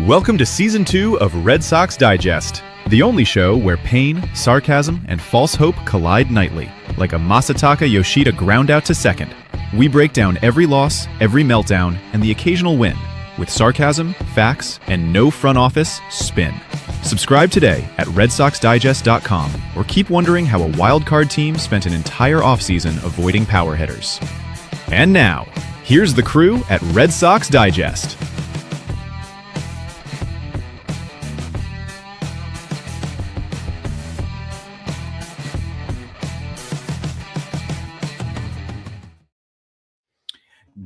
Welcome to Season 2 of Red Sox Digest, the only show where pain, sarcasm, and false hope collide nightly, like a Masataka Yoshida ground out to second. We break down every loss, every meltdown, and the occasional win, with sarcasm, facts, and no front office spin. Subscribe today at RedSoxDigest.com, or keep wondering how a wildcard team spent an entire offseason avoiding power hitters. And now, here's the crew at Red Sox Digest.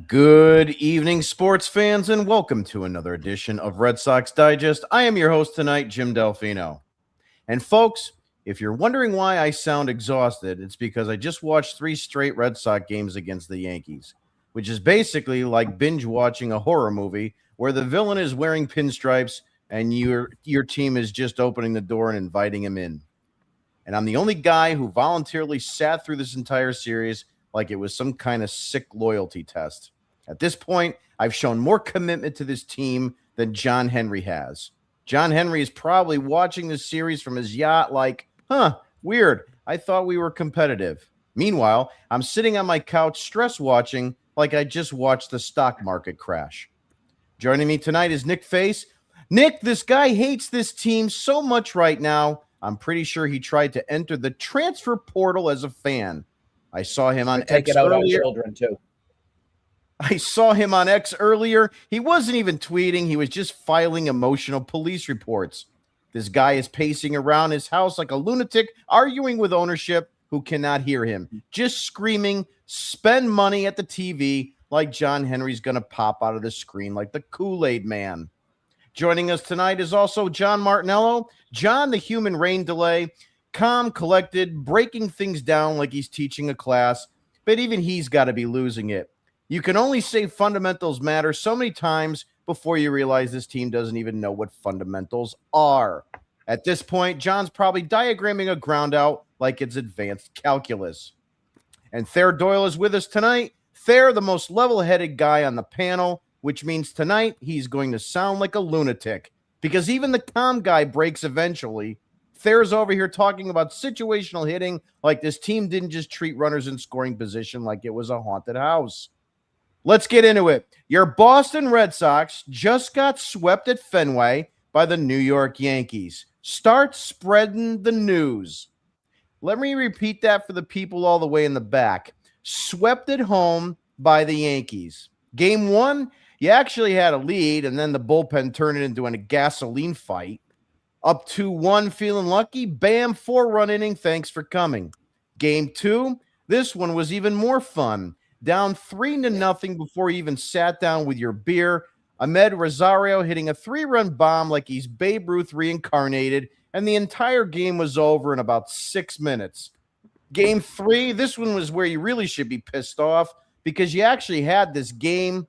Good evening, sports fans, and welcome to another edition of Red Sox Digest. I am your host tonight, Jim Delfino. And folks, if you're wondering why I sound exhausted, it's because I just watched 3 straight Red Sox games against the Yankees, which is basically like binge watching a horror movie where the villain is wearing pinstripes and your team is just opening the door and inviting him in. And I'm the only guy who voluntarily sat through this entire series like it was some kind of sick loyalty test. At this point, I've shown more commitment to this team than John Henry has. John Henry is probably watching this series from his yacht like, weird, I thought we were competitive. Meanwhile, I'm sitting on my couch stress watching like I just watched the stock market crash. Joining me tonight is Nick Face. Nick, this guy hates this team so much right now, I'm pretty sure he tried to enter the transfer portal as a fan. I saw him on X earlier. I saw him on X earlier. He wasn't even tweeting. He was just filing emotional police reports. This guy is pacing around his house like a lunatic, arguing with ownership who cannot hear him, just screaming, spend money at the TV like John Henry's going to pop out of the screen like the Kool-Aid man. Joining us tonight is also John Martinello. John, the human rain delay, calm, collected, breaking things down like he's teaching a class, but even he's got to be losing it. You can only say fundamentals matter so many times before you realize this team doesn't even know what fundamentals are. At this point, John's probably diagramming a ground out like it's advanced calculus. And Thayer Doyle is with us tonight. Thayer, the most level-headed guy on the panel, which means tonight he's going to sound like a lunatic because even the calm guy breaks eventually. Thayer's over here talking about situational hitting like this team didn't just treat runners in scoring position like it was a haunted house. Let's get into it. Your Boston Red Sox just got swept at Fenway by the New York Yankees. Start spreading the news. Let me repeat that for the people all the way in the back. Swept at home by the Yankees. Game 1, you actually had a lead, and then the bullpen turned it into a gasoline fight. Up 2-1, feeling lucky. Bam, 4-run inning. Thanks for coming. Game 2, this one was even more fun. Down 3-0 before you even sat down with your beer. Ahmed Rosario hitting a 3-run bomb like he's Babe Ruth reincarnated, and the entire game was over in about 6 minutes. Game 3, this one was where you really should be pissed off because you actually had this game.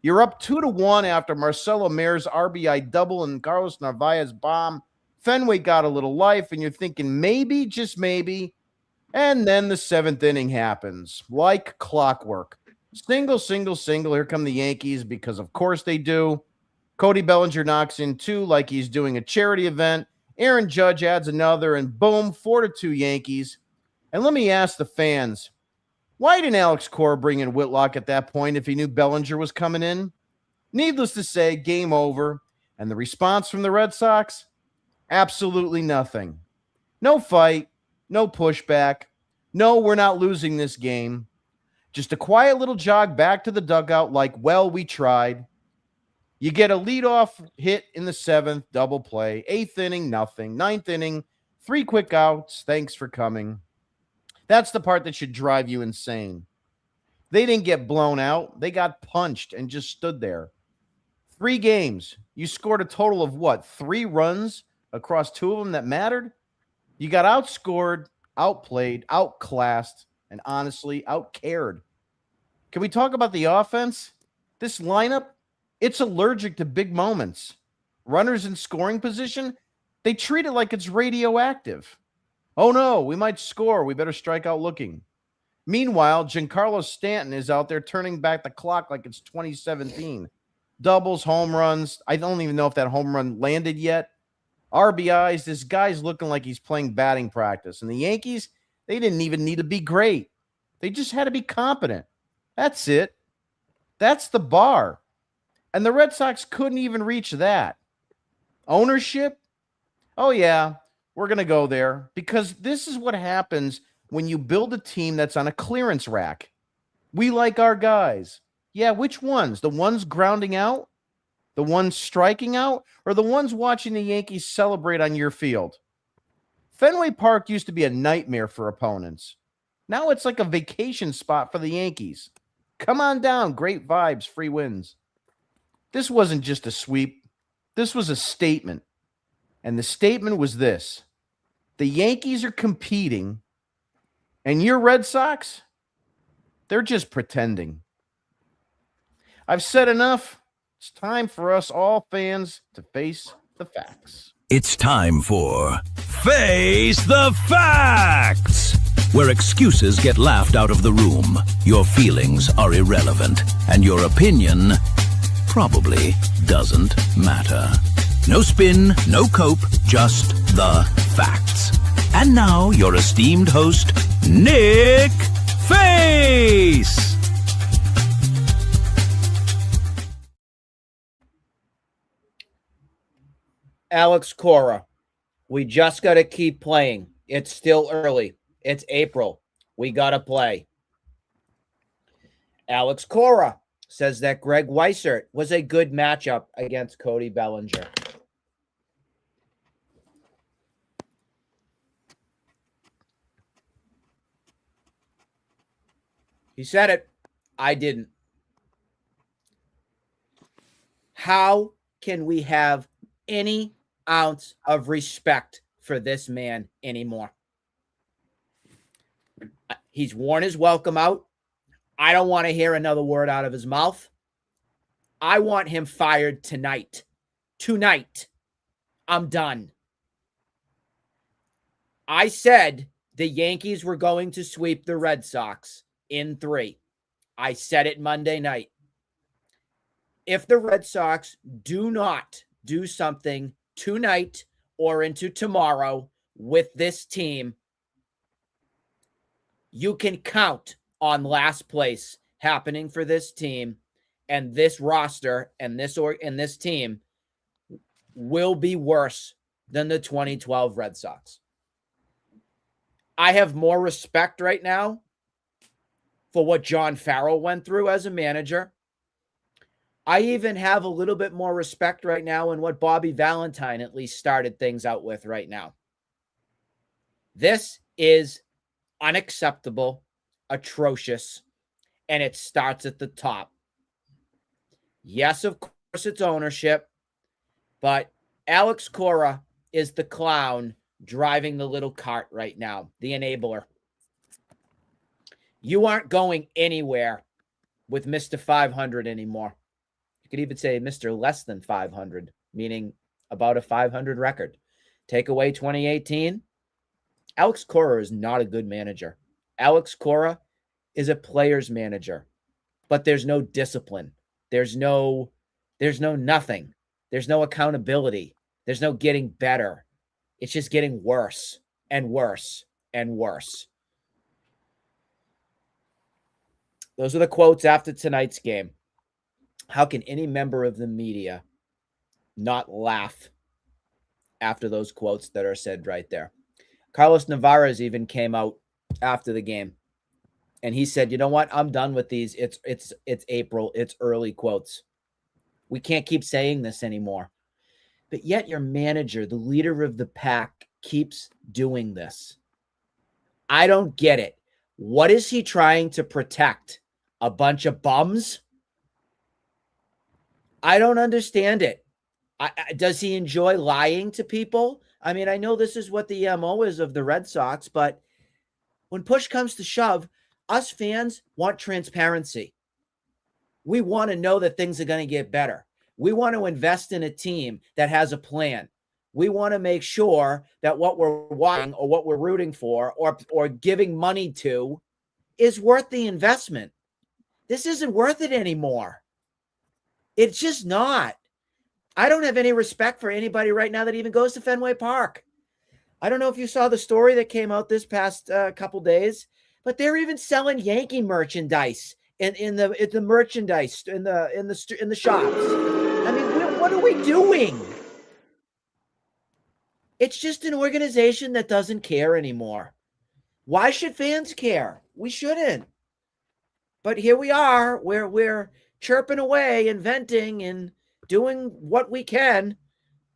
You're up 2-1 after Marcelo Mayor's RBI double and Carlos Narvaez's bomb. Fenway got a little life, and you're thinking maybe, just maybe. And then the 7th inning happens, like clockwork. Single. Here come the Yankees, because of course they do. Cody Bellinger knocks in 2 like he's doing a charity event. Aaron Judge adds another, and boom, 4-2 Yankees. And let me ask the fans, why didn't Alex Cora bring in Whitlock at that point if he knew Bellinger was coming in? Needless to say, game over. And the response from the Red Sox? Absolutely nothing. No fight. No pushback. No, we're not losing this game. Just a quiet little jog back to the dugout like, well, we tried. You get a leadoff hit in the 7th, double play. 8th inning, nothing. 9th inning, 3 quick outs. Thanks for coming. That's the part that should drive you insane. They didn't get blown out. They got punched and just stood there. 3 games. You scored a total of what? 3 runs across 2 of them that mattered? You got outscored, outplayed, outclassed, and honestly, outcared. Can we talk about the offense? This lineup, it's allergic to big moments. Runners in scoring position, they treat it like it's radioactive. Oh no, we might score. We better strike out looking. Meanwhile, Giancarlo Stanton is out there turning back the clock like it's 2017. doubles, home runs. I don't even know if that home run landed yet. RBIs. This guy's looking like he's playing batting practice. And the Yankees, they didn't even need to be great. They just had to be competent. That's it. That's the bar. And the Red Sox couldn't even reach that. Ownership? Oh, yeah, we're going to go there because this is what happens when you build a team that's on a clearance rack. We like our guys. Yeah, which ones? The ones grounding out? The ones striking out? Or the ones watching the Yankees celebrate on your field? Fenway Park used to be a nightmare for opponents. Now it's like a vacation spot for the Yankees. Come on down. Great vibes, free wins. This wasn't just a sweep. This was a statement. And the statement was this: the Yankees are competing, and your Red Sox, they're just pretending. I've said enough. It's time for us all fans to face the facts. It's time for Face the Facts, where excuses get laughed out of the room, your feelings are irrelevant, and your opinion probably doesn't matter. No spin, no cope, just the facts. And now, your esteemed host, Nick Face. Alex Cora, we just got to keep playing. It's still early. It's April. We got to play. Alex Cora says that Greg Weissert was a good matchup against Cody Bellinger. He said it. I didn't. How can we have any ounce of respect for this man anymore? He's worn his welcome out. I don't want to hear another word out of his mouth. I want him fired tonight. Tonight. I'm done. I said the Yankees were going to sweep the Red Sox in 3. I said it Monday night. If the Red Sox do not do something tonight or into tomorrow with this team, you can count on last place happening for this team, and this roster and this team will be worse than the 2012 Red Sox. I have more respect right now for what John Farrell went through as a manager. I even have a little bit more respect right now in what Bobby Valentine at least started things out with right now. This is unacceptable, atrocious, and it starts at the top. Yes, of course, it's ownership, but Alex Cora is the clown driving the little cart right now, the enabler. You aren't going anywhere with Mr. 500 anymore. You could even say Mr. Less than 500, meaning about a 500 record. Take away 2018. Alex Cora is not a good manager. Alex Cora is a player's manager, but there's no discipline. There's no nothing. There's no accountability. There's no getting better. It's just getting worse and worse and worse. Those are the quotes after tonight's game. How can any member of the media not laugh after those quotes that are said right there? Carlos Navarez even came out after the game, and he said, "You know what? I'm done with these. It's April. It's early quotes. We can't keep saying this anymore." But yet your manager, the leader of the pack, keeps doing this. I don't get it. What is he trying to protect? A bunch of bums? I don't understand it. Does he enjoy lying to people? I mean, I know this is what the MO is of the Red Sox, but when push comes to shove, us fans want transparency. We want to know that things are going to get better. We want to invest in a team that has a plan. We want to make sure that what we're watching or what we're rooting for or giving money to is worth the investment. This isn't worth it anymore. It's just not. I don't have any respect for anybody right now that even goes to Fenway Park. I don't know if you saw the story that came out this past couple days, but they're even selling Yankee merchandise in the merchandise in the shops. I mean, what are we doing? It's just an organization that doesn't care anymore. Why should fans care? We shouldn't. But here we are. We're chirping away, inventing, and doing what we can.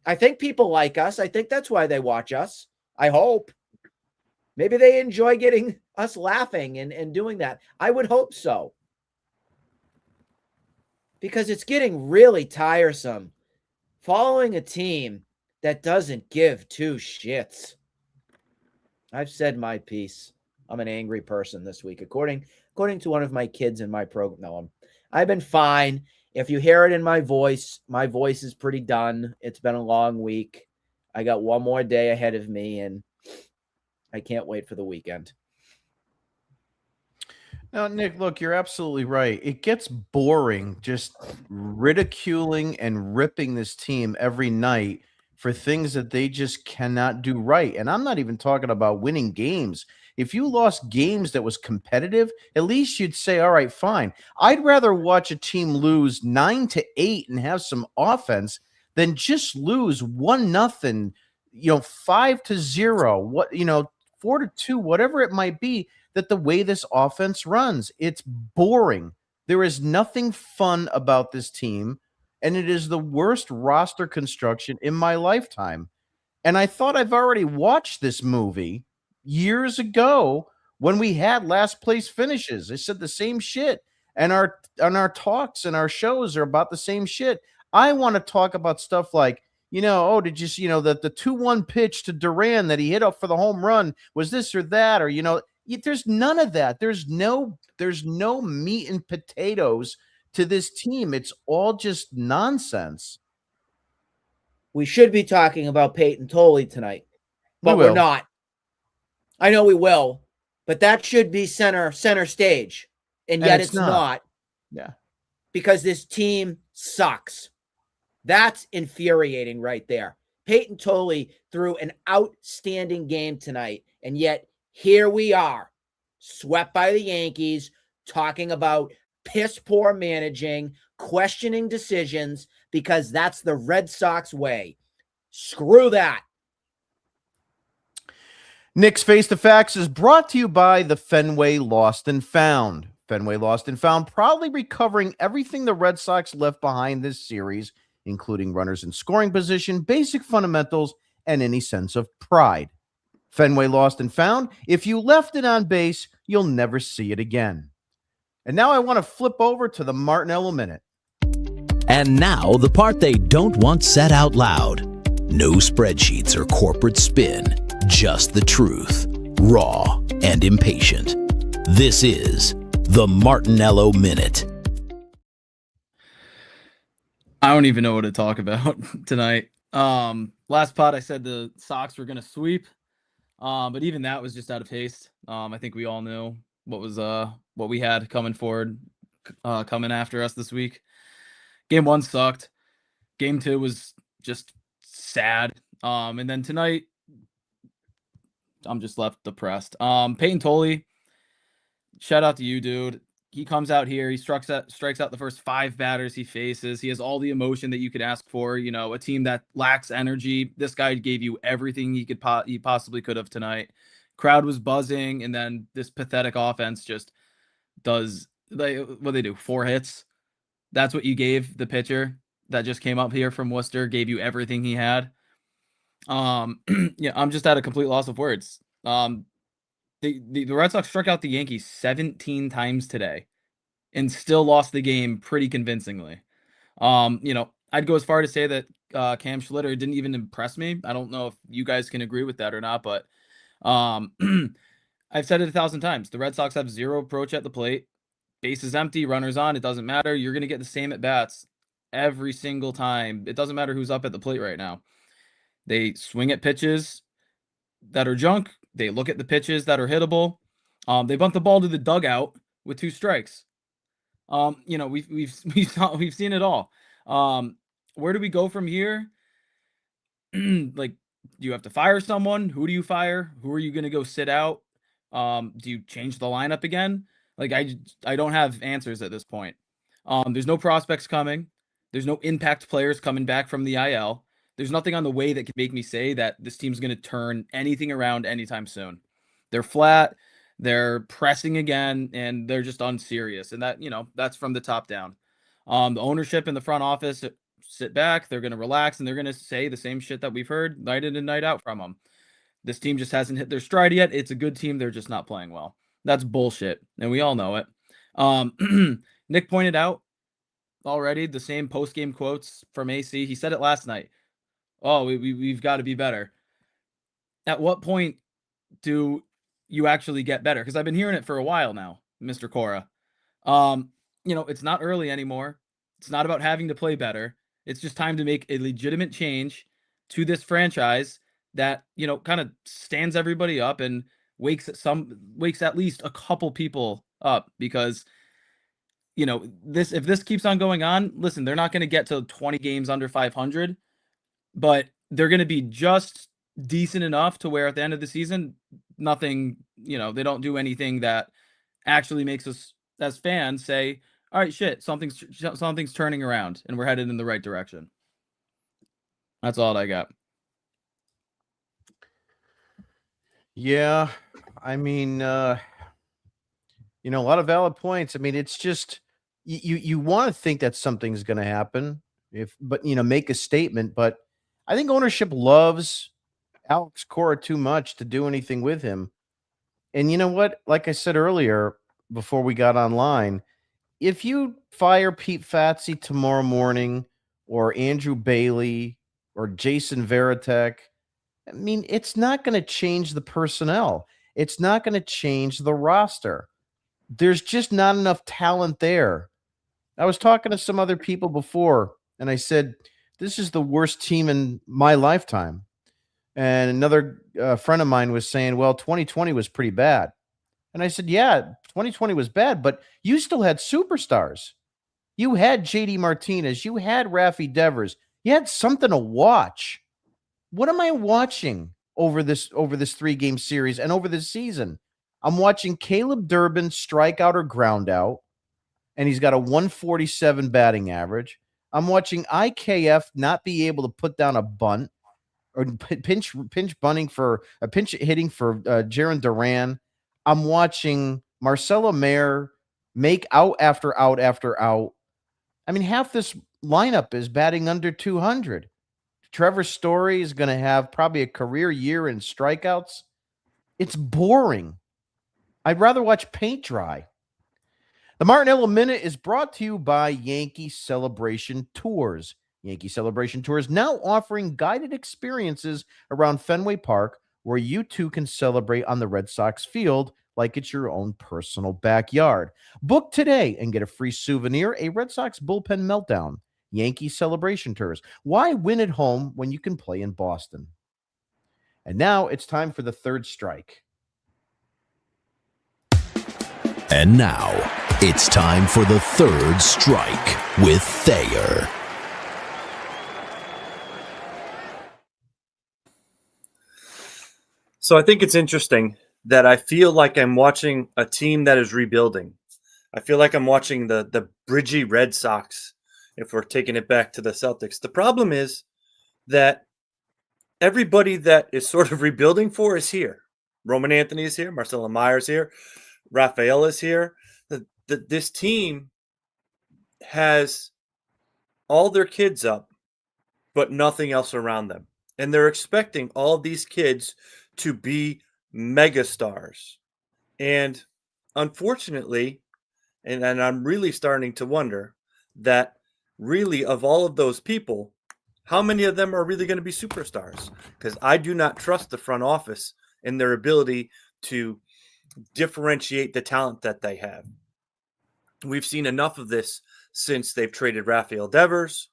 I think people like us. I think that's why they watch us. I hope. Maybe they enjoy getting us laughing and doing that. I would hope so. Because it's getting really tiresome following a team that doesn't give two shits. I've said my piece. I'm an angry person this week, according to one of my kids in my program. No, I've been fine. If you hear it in my voice is pretty done. It's been a long week. I got one more day ahead of me, and I can't wait for the weekend. Now, Nick, look, you're absolutely right. It gets boring just ridiculing and ripping this team every night for things that they just cannot do right. And I'm not even talking about winning games. If you lost games that was competitive, at least you'd say, all right, fine. I'd rather watch a team lose 9-8 and have some offense than just lose 1-0, 5-0, 4-2, whatever it might be. That the way this offense runs, it's boring. There is nothing fun about this team, and it is the worst roster construction in my lifetime. And I thought I've already watched this movie years ago when we had last place finishes. I said the same shit, and our talks and our shows are about the same shit. I want to talk about stuff like, did you see, that the 2-1 pitch to Duran that he hit up for the home run was this or that, or there's none of that. There's no meat and potatoes to this team. It's all just nonsense. We should be talking about Peyton Tolley tonight, but we're not. I know we will, but that should be center stage, and yet it's not. Yeah, because this team sucks. That's infuriating right there. Peyton Tolley threw an outstanding game tonight, and yet here we are, swept by the Yankees, talking about piss poor managing, questioning decisions, because that's the Red Sox way. Screw that. Nick's Face the Facts is brought to you by the Fenway Lost and Found. Fenway Lost and Found, proudly recovering everything the Red Sox left behind this series, including runners in scoring position, basic fundamentals, and any sense of pride. Fenway Lost and Found, if you left it on base, you'll never see it again. And now I want to flip over to the Martinello Minute. And now the part they don't want said out loud. No spreadsheets or corporate spin, just the truth, raw and impatient. This is the Martinello Minute. I don't even know what to talk about tonight. Last pod I said the Sox were going to sweep, but even that was just out of haste. I think we all knew what we had coming after us this week. Game 1 sucked. Game 2 was just sad. And then tonight, I'm just left depressed. Peyton Tolley, shout out to you, dude. He comes out here, he strikes out the first 5 batters he faces. He has all the emotion that you could ask for. A team that lacks energy. This guy gave you everything he possibly could have tonight. Crowd was buzzing, and then this pathetic offense just does what they do. 4 hits. That's what you gave the pitcher that just came up here from Worcester, gave you everything he had. I'm just at a complete loss of words. The Red Sox struck out the Yankees 17 times today and still lost the game pretty convincingly. I'd go as far to say that Cam Schlitter didn't even impress me. I don't know if you guys can agree with that or not, but I've said it 1,000 times. The Red Sox have zero approach at the plate. Base is empty, runners on, it doesn't matter. You're going to get the same at-bats every single time. It doesn't matter who's up at the plate right now. They swing at pitches that are junk. They look at the pitches that are hittable. They bunt the ball to the dugout with 2 strikes. We've seen it all. Where do we go from here? Like, do you have to fire someone? Who do you fire? Who are you going to go sit out? Do you change the lineup again? Like, I don't have answers at this point. There's no prospects coming. There's no impact players coming back from the IL. There's nothing on the way that can make me say that this team's going to turn anything around anytime soon. They're flat, they're pressing again, and they're just unserious. And that, that's from the top down. The ownership and the front office sit back, they're going to relax, and they're going to say the same shit that we've heard night in and night out from them. This team just hasn't hit their stride yet. It's a good team. They're just not playing well. That's bullshit, and we all know it. Nick pointed out already the same post-game quotes from AC. He said it last night. Oh, we've got to be better. At what point do you actually get better? Because I've been hearing it for a while now, Mr. Cora. It's not early anymore. It's not about having to play better. It's just time to make a legitimate change to this franchise that, kind of stands everybody up and wakes at least a couple people up, because if this keeps on going on, listen, they're not going to get to 20 games under 500, but they're going to be just decent enough to where at the end of the season, nothing, they don't do anything that actually makes us as fans say, all right, shit, something's turning around and we're headed in the right direction. That's all I got. Yeah, I mean, a lot of valid points. I mean, it's just you want to think that something's going to happen, but make a statement. But I think ownership loves Alex Cora too much to do anything with him. And you know what? Like I said earlier, before we got online, if you fire Pete Fatsi tomorrow morning, or Andrew Bailey, or Jason Varitek, I mean, it's not going to change the personnel. It's not going to change the roster. There's just not enough talent there. I was talking to some other people before, and I said, this is the worst team in my lifetime. And another friend of mine was saying, well, 2020 was pretty bad. And I said, yeah, 2020 was bad, but you still had superstars. You had JD Martinez. You had Rafi Devers. You had something to watch. What am I watching over this 3-game series and over this season? I'm watching Caleb Durbin strike out or ground out, and he's got a 147 batting average. I'm watching IKF not be able to put down a bunt, or pinch bunting for a pinch hitting for Jaron Duran. I'm watching Marcelo Mayer make out after out after out. I mean, half this lineup is batting under 200. Trevor Story is going to have probably a career year in strikeouts. It's boring. I'd rather watch paint dry. The Martinello Minute is brought to you by Yankee Celebration Tours. Yankee Celebration Tours now offering guided experiences around Fenway Park, where you too can celebrate on the Red Sox field like it's your own personal backyard. Book today and get a free souvenir, a Red Sox bullpen meltdown. Yankee Celebration Tours. Why win at home when you can play in Boston? And now it's time for the third strike. And now it's time for the third strike with Thayer. So I think it's interesting that I feel like I'm watching a team that is rebuilding. I feel like I'm watching the Bridgie Red Sox, if we're taking it back to the Celtics. The problem is that everybody that is sort of rebuilding for is here. Roman Anthony is here. Marcelo Meyer's here. Rafael is here. This team has all their kids up, but nothing else around them. And they're expecting all these kids to be megastars. And unfortunately, and I'm really starting to wonder that really of all of those people, how many of them are really going to be superstars? Because I do not trust the front office in their ability to differentiate the talent that they have. We've seen enough of this since they've traded Rafael Devers.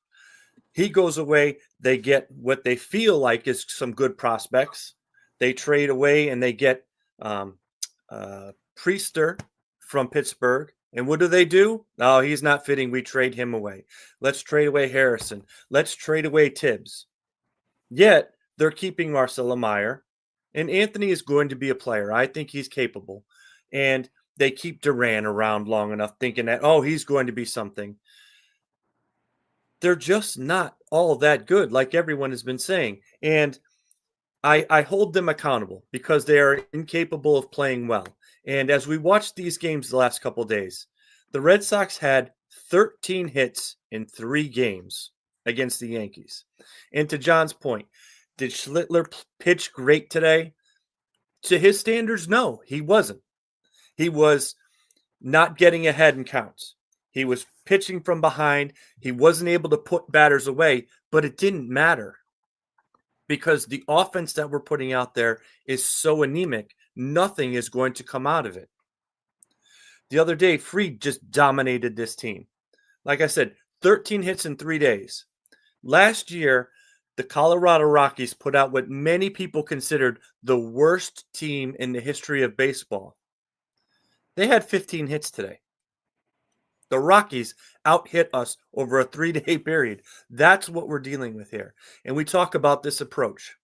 He goes away. They get what they feel like is some good prospects. They trade away and they get Priester from Pittsburgh And what do? Oh, he's not fitting. We trade him away. Let's trade away Harrison. Let's trade away Tibbs. Yet they're keeping Marcelo Meyer, and Anthony is going to be a player. I think he's capable. And they keep Duran around long enough thinking that, oh, he's going to be something. They're just not all that good, like everyone has been saying. And I hold them accountable because they are incapable of playing well. And as we watched these games the last couple of days, the Red Sox had 13 hits in 3 games against the Yankees. And to John's point, did Schlittler pitch great today? To his standards, no, he wasn't. He was not getting ahead in counts. He was pitching from behind. He wasn't able to put batters away, but it didn't matter because the offense that we're putting out there is so anemic. Nothing is going to come out of it. The other day, Fried just dominated this team. Like I said, 13 hits in 3 days. Last year, the Colorado Rockies put out what many people considered the worst team in the history of baseball. They had 15 hits today. The Rockies out-hit us over a 3-day period. That's what we're dealing with here. And we talk about this approach.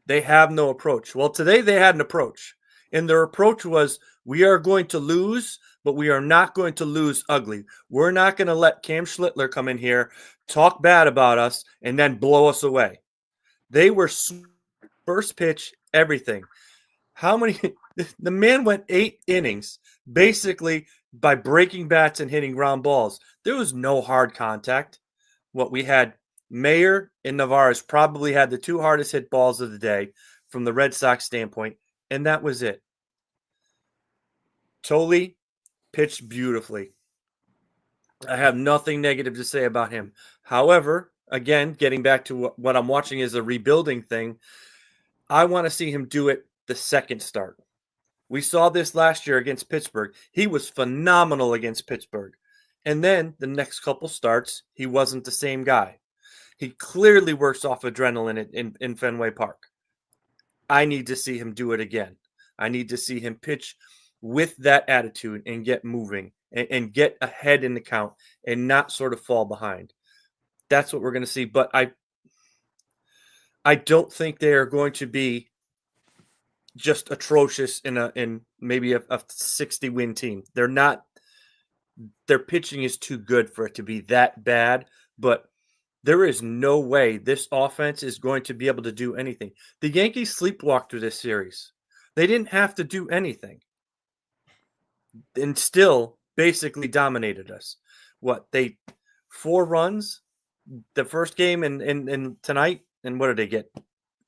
They have no approach. Well, today they had an approach. And their approach was, we are going to lose, but we are not going to lose ugly. We're not going to let Cam Schlittler come in here, talk bad about us, and then blow us away. They were first pitch, everything. How many? The man went 8 innings, basically by breaking bats and hitting ground balls. There was no hard contact. What we had, Mayer and Navarez probably had the 2 hardest hit balls of the day from the Red Sox standpoint, and that was it. Tolle pitched beautifully. I have nothing negative to say about him. However, again, getting back to what I'm watching is a rebuilding thing, I want to see him do it the second start. We saw this last year against Pittsburgh. He was phenomenal against Pittsburgh. And then the next couple starts, he wasn't the same guy. He clearly works off adrenaline in Fenway Park. I need to see him do it again. I need to see him pitch with that attitude and get moving and get ahead in the count and not sort of fall behind. That's what we're going to see. But I don't think they are going to be just atrocious in maybe a 60-win team. They're not. Their pitching is too good for it to be that bad, but there is no way this offense is going to be able to do anything. The Yankees sleepwalked through this series. They didn't have to do anything and still basically dominated us. What, 4 runs the first game and tonight? And what did they get?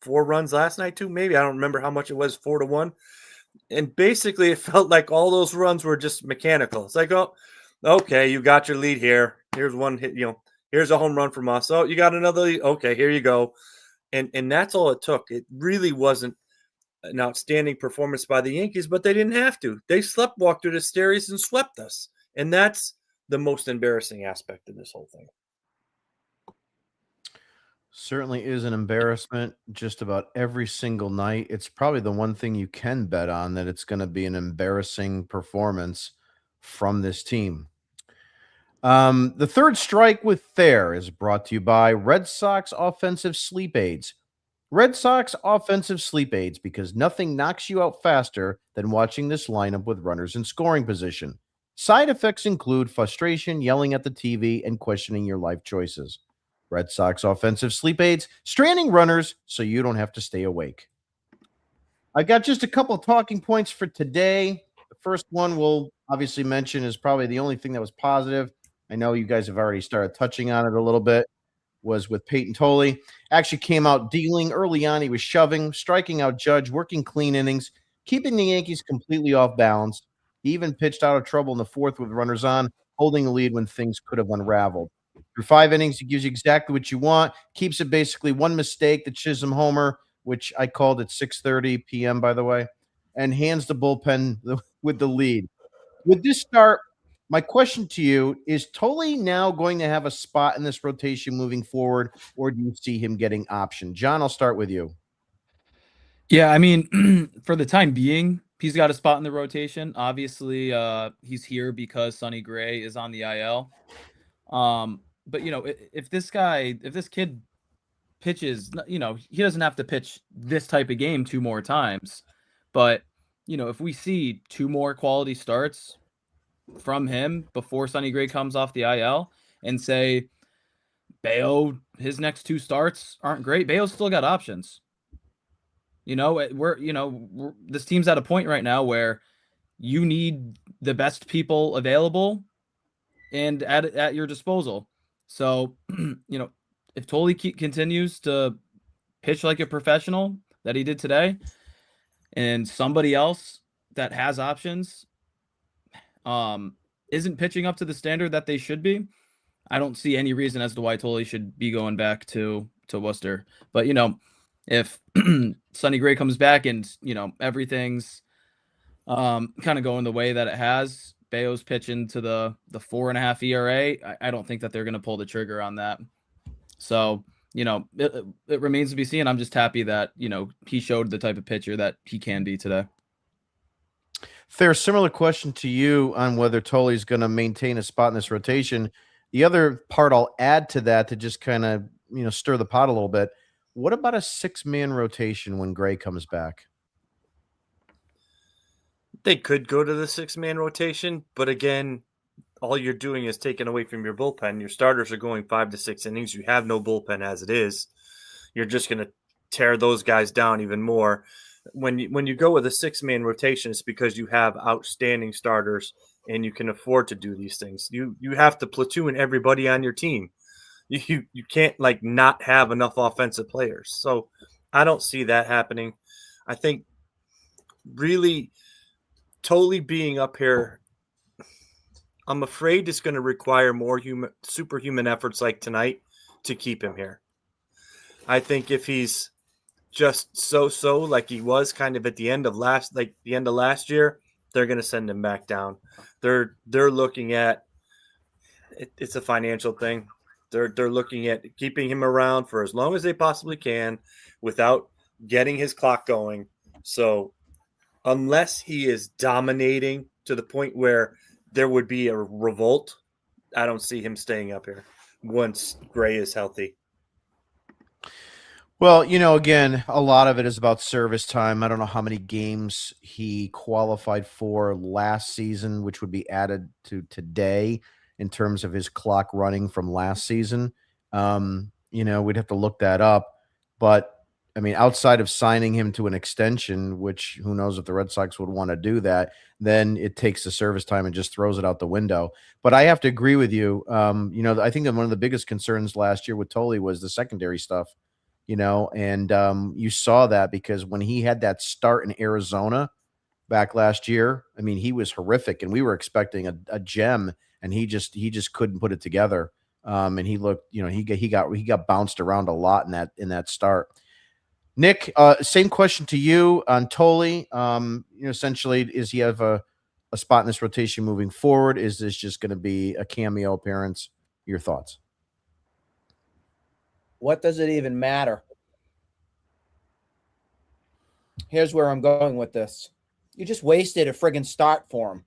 4 runs last night too? Maybe. I don't remember how much it was, 4-1. And basically it felt like all those runs were just mechanical. It's like, oh, okay, you got your lead here. Here's one hit, here's a home run from us. Oh, you got another lead. Okay, here you go. And that's all it took. It really wasn't an outstanding performance by the Yankees, but they didn't have to. They sleptwalked through the series and swept us. And that's the most embarrassing aspect of this whole thing. Certainly is an embarrassment just about every single night. It's probably the one thing you can bet on, that it's going to be an embarrassing performance from this team. The third strike with Thayer is brought to you by Red Sox Offensive Sleep Aids. Red Sox Offensive Sleep Aids, because nothing knocks you out faster than watching this lineup with runners in scoring position. Side effects include frustration, yelling at the TV, and questioning your life choices. Red Sox Offensive Sleep Aids, stranding runners so you don't have to stay awake. I got just a couple talking points for today. The first one we'll obviously mention is probably the only thing that was positive. I know you guys have already started touching on it a little bit, was with Peyton Tolle. Actually came out dealing early on. He was shoving, striking out Judge, working clean innings, keeping the Yankees completely off balance. He even pitched out of trouble in the 4th with runners on, holding the lead when things could have unraveled. Through 5 innings, he gives you exactly what you want. Keeps it basically one mistake, the Chisholm homer, which I called at 6:30 p.m., by the way, and hands the bullpen with the lead. With this start, my question to you is, Tolle now going to have a spot in this rotation moving forward, or do you see him getting optioned? John, I'll start with you. Yeah, I mean, for the time being, he's got a spot in the rotation. Obviously, he's here because Sonny Gray is on the IL. But if this kid pitches, he doesn't have to pitch this type of game 2 more times. But, if we see 2 more quality starts from him before Sonny Gray comes off the IL, and say Bayo, his next 2 starts aren't great, Bayo's still got options. This team's at a point right now where you need the best people available and at your disposal. So, if Toley continues to pitch like a professional that he did today, and somebody else that has options isn't pitching up to the standard that they should be, I don't see any reason as to why Toley should be going back to Worcester. But if Sonny Gray comes back and everything's kind of going the way that it has, Bayo's pitching to the 4.5 ERA, I don't think that they're going to pull the trigger on that. So it remains to be seen. I'm just happy that he showed the type of pitcher that he can be today. Fair, similar question to you on whether Toley's going to maintain a spot in this rotation. The other part I'll add to that to just kind of stir the pot a little bit. What about a 6-man rotation when Gray comes back? They could go to the 6-man rotation, but again, all you're doing is taking away from your bullpen. Your starters are going 5 to 6 innings. You have no bullpen as it is. You're just going to tear those guys down even more. When you go with a 6-man rotation, it's because you have outstanding starters and you can afford to do these things. You have to platoon everybody on your team. You can't not have enough offensive players. So I don't see that happening. I think really totally being up here, I'm afraid it's going to require more superhuman efforts like tonight to keep him here. I think if he's just so like he was kind of at the end of last year, they're going to send him back down. They're looking at it's a financial thing. They're looking at keeping him around for as long as they possibly can without getting his clock going. So unless he is dominating to the point where there would be a revolt, I don't see him staying up here once Gray is healthy. Well, again, a lot of it is about service time. I don't know how many games he qualified for last season, which would be added to today in terms of his clock running from last season. We'd have to look that up. But, I mean, outside of signing him to an extension, which who knows if the Red Sox would want to do that, then it takes the service time and just throws it out the window. But I have to agree with you. I think that one of the biggest concerns last year with Toley was the secondary stuff. And you saw that because when he had that start in Arizona back last year, I mean, he was horrific, and we were expecting a gem, and he just couldn't put it together. And he looked, he got bounced around a lot in that start. Nick, same question to you on Toley. Essentially, is he have a spot in this rotation moving forward? Is this just going to be a cameo appearance? Your thoughts? What does it even matter? Here's where I'm going with this. You just wasted a friggin' start for him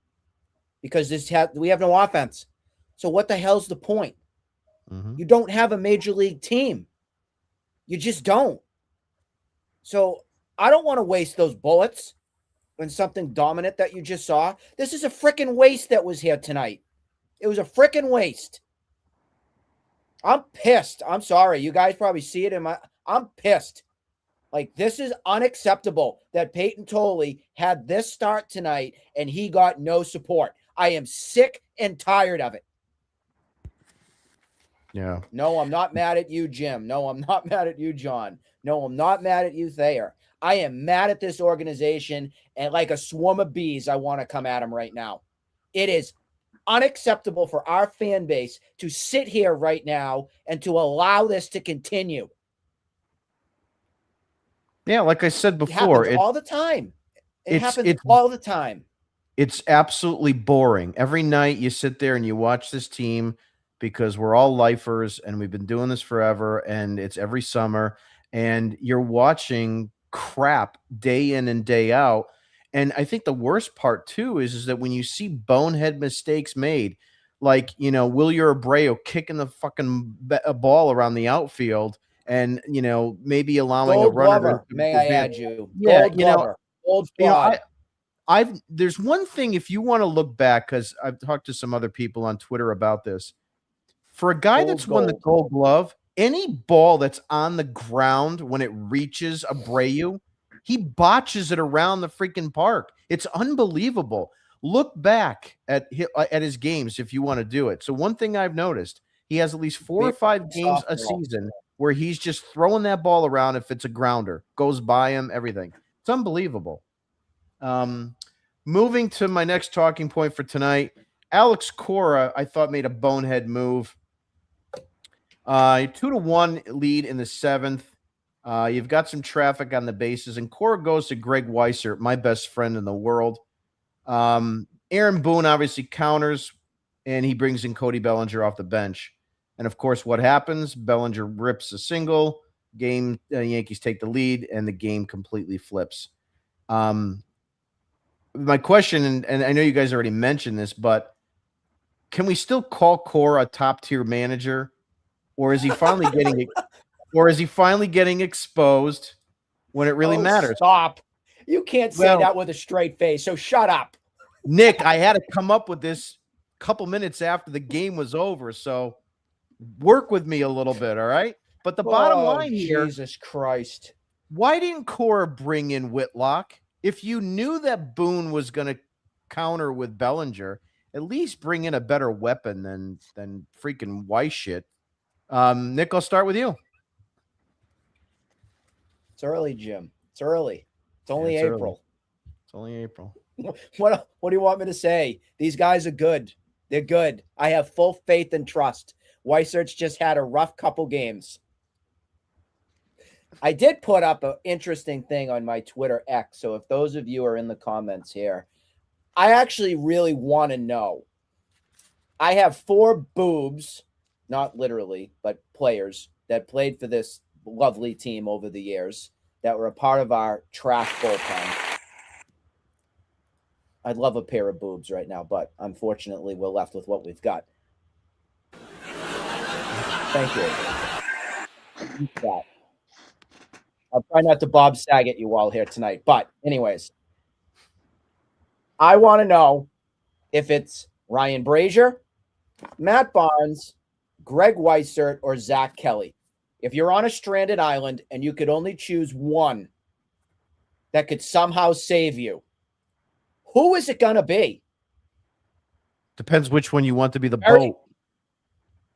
because we have no offense. So what the hell's the point? Mm-hmm. You don't have a major league team. You just don't. So I don't want to waste those bullets when something dominant that you just saw. This is a frickin' waste that was here tonight. It was a frickin' waste. I'm pissed. I'm sorry. You guys probably see it I'm pissed. This is unacceptable that Peyton Toley had this start tonight and he got no support. I am sick and tired of it. Yeah. No, I'm not mad at you, Jim. No, I'm not mad at you, John. No, I'm not mad at you, Thayer. I am mad at this organization, and like a swarm of bees, I want to come at them right now. It is unacceptable for our fan base to sit here right now and to allow this to continue. Yeah, like I said before, it happens all the time. It happens all the time. It's absolutely boring. Every night you sit there and you watch this team because we're all lifers and we've been doing this forever, and it's every summer, and you're watching crap day in and day out. And I think the worst part too is that when you see bonehead mistakes made, like, Wilyer Abreu kicking the fucking ball around the outfield and, maybe allowing a Gold runner Glover, to may I advance. add you? Yeah, Gold Glover, Gold Fraud. there's one thing, if you want to look back, because I've talked to some other people on Twitter about this. For a guy that's won the Gold Glove, any ball that's on the ground when it reaches Abreu, he botches it around the freaking park. It's unbelievable. Look back at his games if you want to do it. So one thing I've noticed, he has at least 4 or 5 games a season where he's just throwing that ball around if it's a grounder, goes by him, everything. It's unbelievable. Moving to my next talking point for tonight, Alex Cora, I thought, made a bonehead move. 2-1 lead in the 7th. You've got some traffic on the bases, and Cora goes to Greg Weissert, my best friend in the world. Aaron Boone obviously counters, and he brings in Cody Bellinger off the bench. And of course, what happens? Bellinger rips a single. Yankees take the lead, and the game completely flips. My question, and I know you guys already mentioned this, but can we still call Cora a top-tier manager, or is he finally getting exposed when it really matters? Stop! You can't say that with a straight face. So shut up, Nick. I had to come up with this a couple minutes after the game was over, so work with me a little bit, all right? But the bottom line here, Jesus Christ, why didn't Cora bring in Whitlock? If you knew that Boone was going to counter with Bellinger, at least bring in a better weapon than freaking Weiss shit. Nick, I'll start with you. It's early, Jim. It's early. It's only April. Early. It's only April. What do you want me to say? These guys are good. They're good. I have full faith and trust. Weissert's just had a rough couple games. I did put up an interesting thing on my Twitter X. So if those of you are in the comments here, I actually really want to know. I have 4 boobs, not literally, but players that played for this lovely team over the years that were a part of our trash bullpen. I'd love a pair of boobs right now, but unfortunately, we're left with what we've got. Thank you. I'll try not to Bob Saget you all here tonight. But anyways, I want to know if it's Ryan Brazier, Matt Barnes, Greg Weissert, or Zach Kelly. If you're on a stranded island and you could only choose one that could somehow save you, who is it going to be? Depends which one you want to be the boat.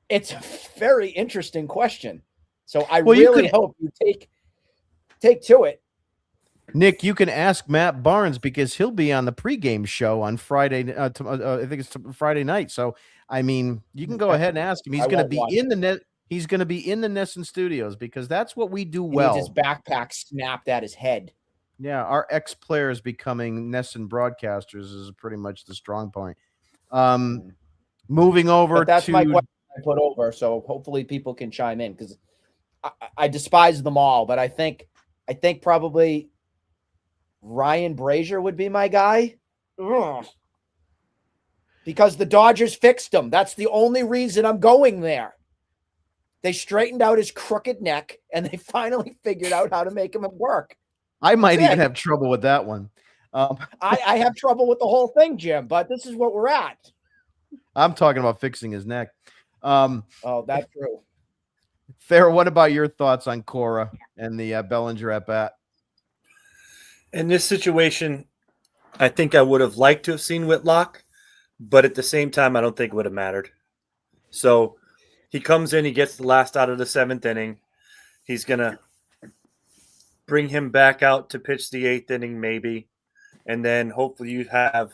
It's a very interesting question. So I really hope you take to it. Nick, you can ask Matt Barnes because he'll be on the pregame show on Friday. I think it's Friday night. So, I mean, you can go ahead and ask him. He's going to be in the net. He's going to be in the Nesson Studios because that's what we do well. His backpack snapped at his head. Yeah, our ex-players becoming Nesson broadcasters is pretty much the strong point. Moving over but that's to my question I put over, so hopefully people can chime in because I despise them all, but I think probably Ryan Brazier would be my guy. Ugh. Because the Dodgers fixed him. That's the only reason I'm going there. They straightened out his crooked neck, and they finally figured out how to make him work. I might even have trouble with that one. I have trouble with the whole thing, Jim, but this is what we're at. I'm talking about fixing his neck. Oh, that's true. Farrah, what about your thoughts on Cora and the Bellinger at bat? In this situation, I think I would have liked to have seen Whitlock, but at the same time, I don't think it would have mattered. So he comes in, he gets the last out of the 7th inning. He's going to bring him back out to pitch the 8th inning, maybe. And then hopefully you have,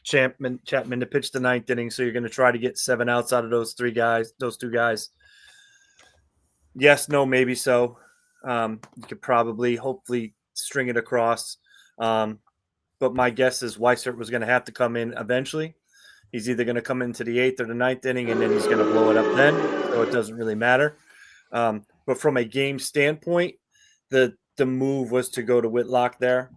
Chapman to pitch the 9th inning. So you're going to try to get 7 outs out of those 2 guys. Yes, no, maybe so. You could probably, hopefully, string it across. But my guess is Weissert was going to have to come in eventually. He's either going to come into the 8th or the 9th inning, and then he's going to blow it up then. So it doesn't really matter. But from a game standpoint, the move was to go to Whitlock there.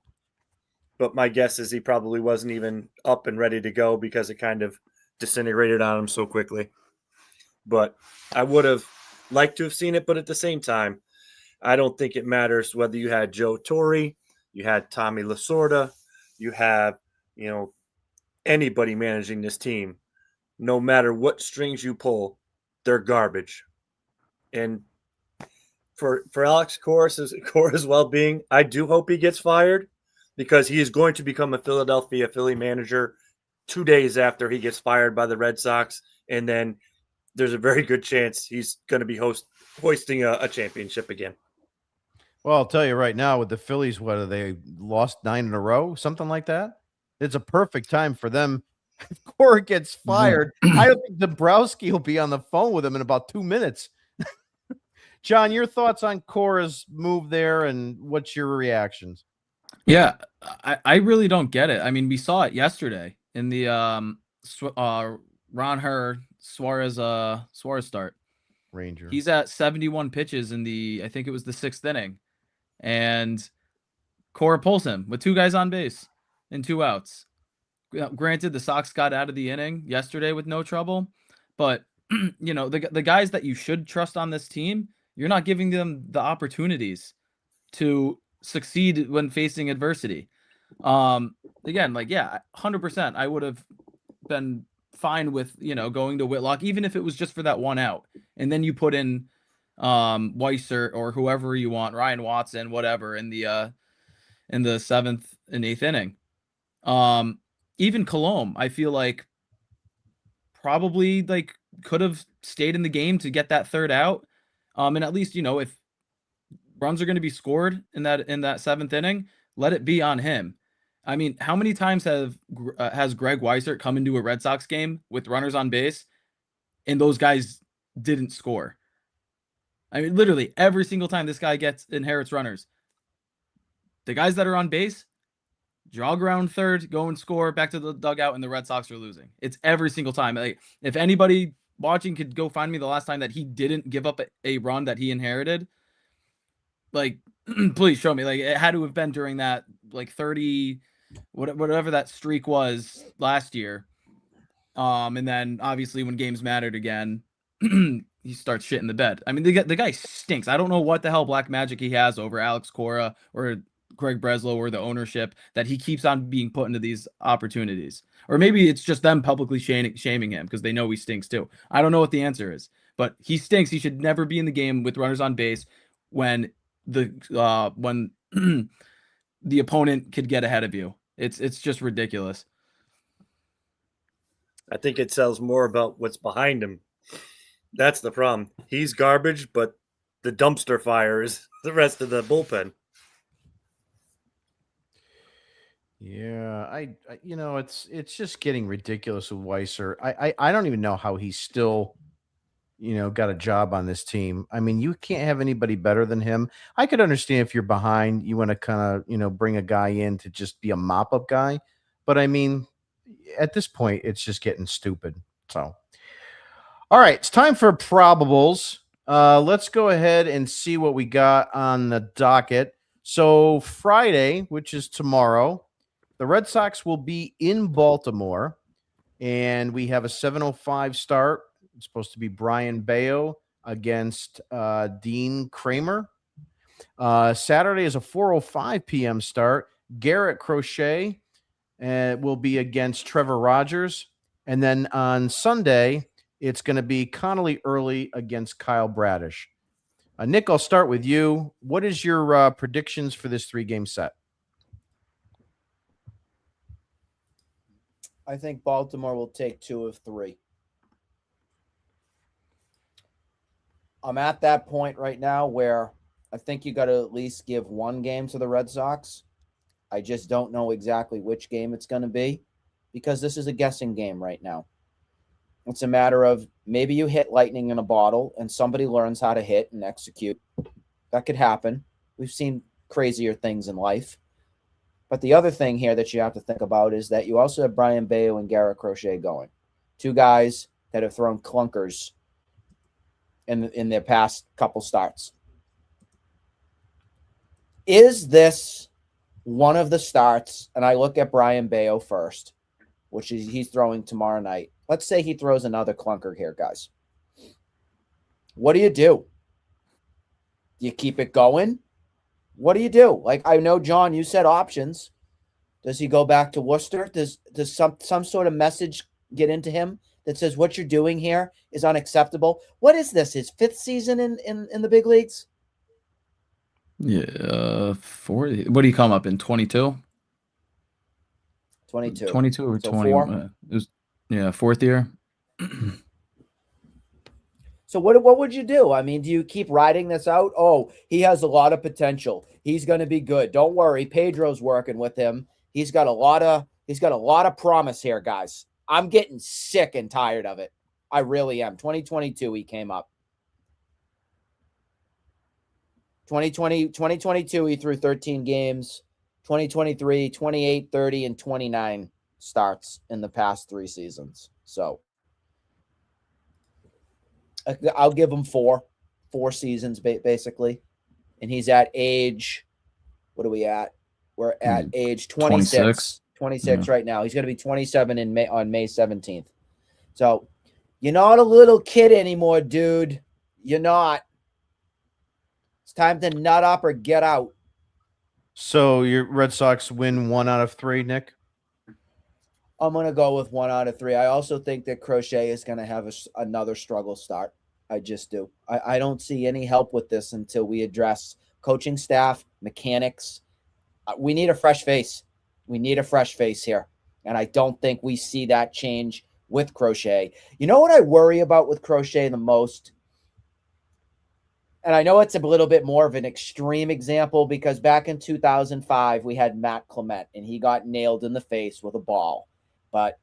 but my guess is he probably wasn't even up and ready to go because it kind of disintegrated on him so quickly. But I would have liked to have seen it, but at the same time, I don't think it matters whether you had Joe Torre, you had Tommy Lasorda, you have, anybody managing this team. No matter what strings you pull, they're garbage. And for Alex Cora's well-being, I do hope he gets fired because he is going to become a Philadelphia Philly manager 2 days after he gets fired by the Red Sox, and then there's a very good chance he's going to be hoisting a championship again. Well, I'll tell you right now, with the Phillies, what are they lost 9 in a row, something like that? It's a perfect time for them. If Cora gets fired, I don't think Dombrowski will be on the phone with him in about 2 minutes. John, your thoughts on Cora's move there, and what's your reactions? Yeah, I really don't get it. I mean, we saw it yesterday in the Ron Suarez start. Ranger. He's at 71 pitches in I think it was the 6th inning, and Cora pulls him with 2 guys on base and 2 outs. Granted, the Sox got out of the inning yesterday with no trouble, but the guys that you should trust on this team, you're not giving them the opportunities to succeed when facing adversity. Again, 100%, I would have been fine with going to Whitlock, even if it was just for that 1 out, and then you put in Weiser or whoever you want, Ryan Watson, whatever, in the 7th and 8th inning. Even Colomb, I feel like probably could have stayed in the game to get that 3rd out. And at least, if runs are going to be scored in that 7th inning, let it be on him. I mean, how many times has Greg Weissert come into a Red Sox game with runners on base and those guys didn't score? I mean, literally every single time this guy inherits runners, the guys that are on base jog around 3rd, go and score, back to the dugout, and the Red Sox are losing. It's every single time. If anybody watching could go find me the last time that he didn't give up a run that he inherited, please show me. It had to have been during that 30, whatever that streak was last year. And then obviously when games mattered again, he starts shitting the bed. I mean, the guy stinks. I don't know what the hell black magic he has over Alex Cora or Greg Breslow or the ownership that he keeps on being put into these opportunities. Or maybe it's just them publicly shaming him because they know he stinks too. I don't know what the answer is, but he stinks. He should never be in the game with runners on base when the opponent could get ahead of you. It's just ridiculous. I think it tells more about what's behind him. That's the problem. He's garbage, but the dumpster fire is the rest of the bullpen. Yeah, I it's just getting ridiculous with Weiser. I don't even know how he's still, got a job on this team. I mean, you can't have anybody better than him. I could understand if you're behind, you want to kind of, bring a guy in to just be a mop-up guy. But I mean, at this point, it's just getting stupid. So, all right, it's time for probables. Let's go ahead and see what we got on the docket. So Friday, which is tomorrow, the Red Sox will be in Baltimore, and we have a 7:05 start. It's supposed to be Brian Bayo against Dean Kramer. Saturday is a 4:05 p.m. start. Garrett Crochet will be against Trevor Rogers. And then on Sunday, it's going to be Connolly Early against Kyle Bradish. Nick, I'll start with you. What is your predictions for this 3-game set? I think Baltimore will take 2 of 3. I'm at that point right now where I think you got to at least give 1 game to the Red Sox. I just don't know exactly which game it's going to be because this is a guessing game right now. It's a matter of maybe you hit lightning in a bottle and somebody learns how to hit and execute. That could happen. We've seen crazier things in life. But the other thing here that you have to think about is that you also have Brian Bayo and Garrett Crochet going. 2 guys that have thrown clunkers in their past couple starts. Is this one of the starts, and I look at Brian Bayo first, which is he's throwing tomorrow night. Let's say he throws another clunker here, guys. What do? Do you keep it going? What do you do? Like, I know, John, you said options. Does he go back to Worcester? Does some sort of message get into him that says what you're doing here is unacceptable? What is this? His 5th season in the big leagues? Yeah, 40. What do you come up in 22? 22. 22 or So 20? 4? It was, yeah, 4th year. So what would you do? I mean, do you keep riding this out? Oh, he has a lot of potential. He's going to be good. Don't worry. Pedro's working with him. He's got a lot of promise here, guys. I'm getting sick and tired of it. I really am. 2022 he came up. 2022 he threw 13 games. 2023 28, 30 and 29 starts in the past 3 seasons. So I'll give him 4 seasons basically. And he's at age, what are we at? We're at age 26. 26 right now. He's going to be 27 on May 17th. So you're not a little kid anymore, dude. You're not. It's time to nut up or get out. So your Red Sox win 1 out of 3, Nick? I'm going to go with 1 out of 3. I also think that Crochet is going to have another struggle start. I just do. I don't see any help with this until we address coaching staff, mechanics. We need a fresh face. We need a fresh face here. And I don't think we see that change with Crochet. You know what I worry about with Crochet the most? And I know it's a little bit more of an extreme example because back in 2005, we had Matt Clement and he got nailed in the face with a ball. But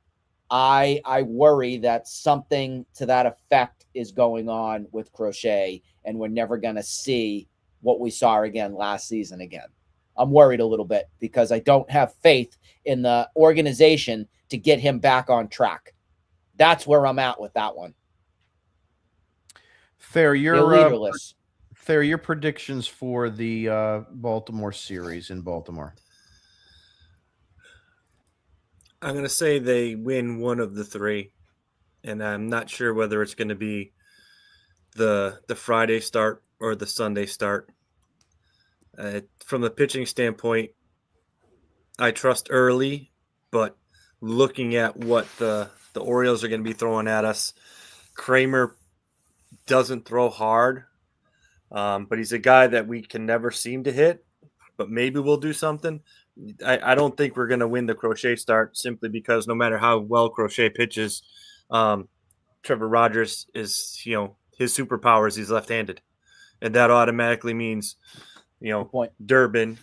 I worry that something to that effect is going on with Crochet and we're never going to see what we saw again last season again. I'm worried a little bit because I don't have faith in the organization to get him back on track. That's where I'm at with that one. Fair, They're leaderless. Fair, your predictions for the Baltimore series in Baltimore. I'm going to say they win one of the 3, and I'm not sure whether it's going to be the Friday start or the Sunday start. From the pitching standpoint, I trust early, but looking at what the Orioles are going to be throwing at us, Kramer doesn't throw hard, but he's a guy that we can never seem to hit, but maybe we'll do something. I don't think we're going to win the Crochet start simply because no matter how well Crochet pitches, Trevor Rogers is, his superpower is he's left-handed. And that automatically means, Durbin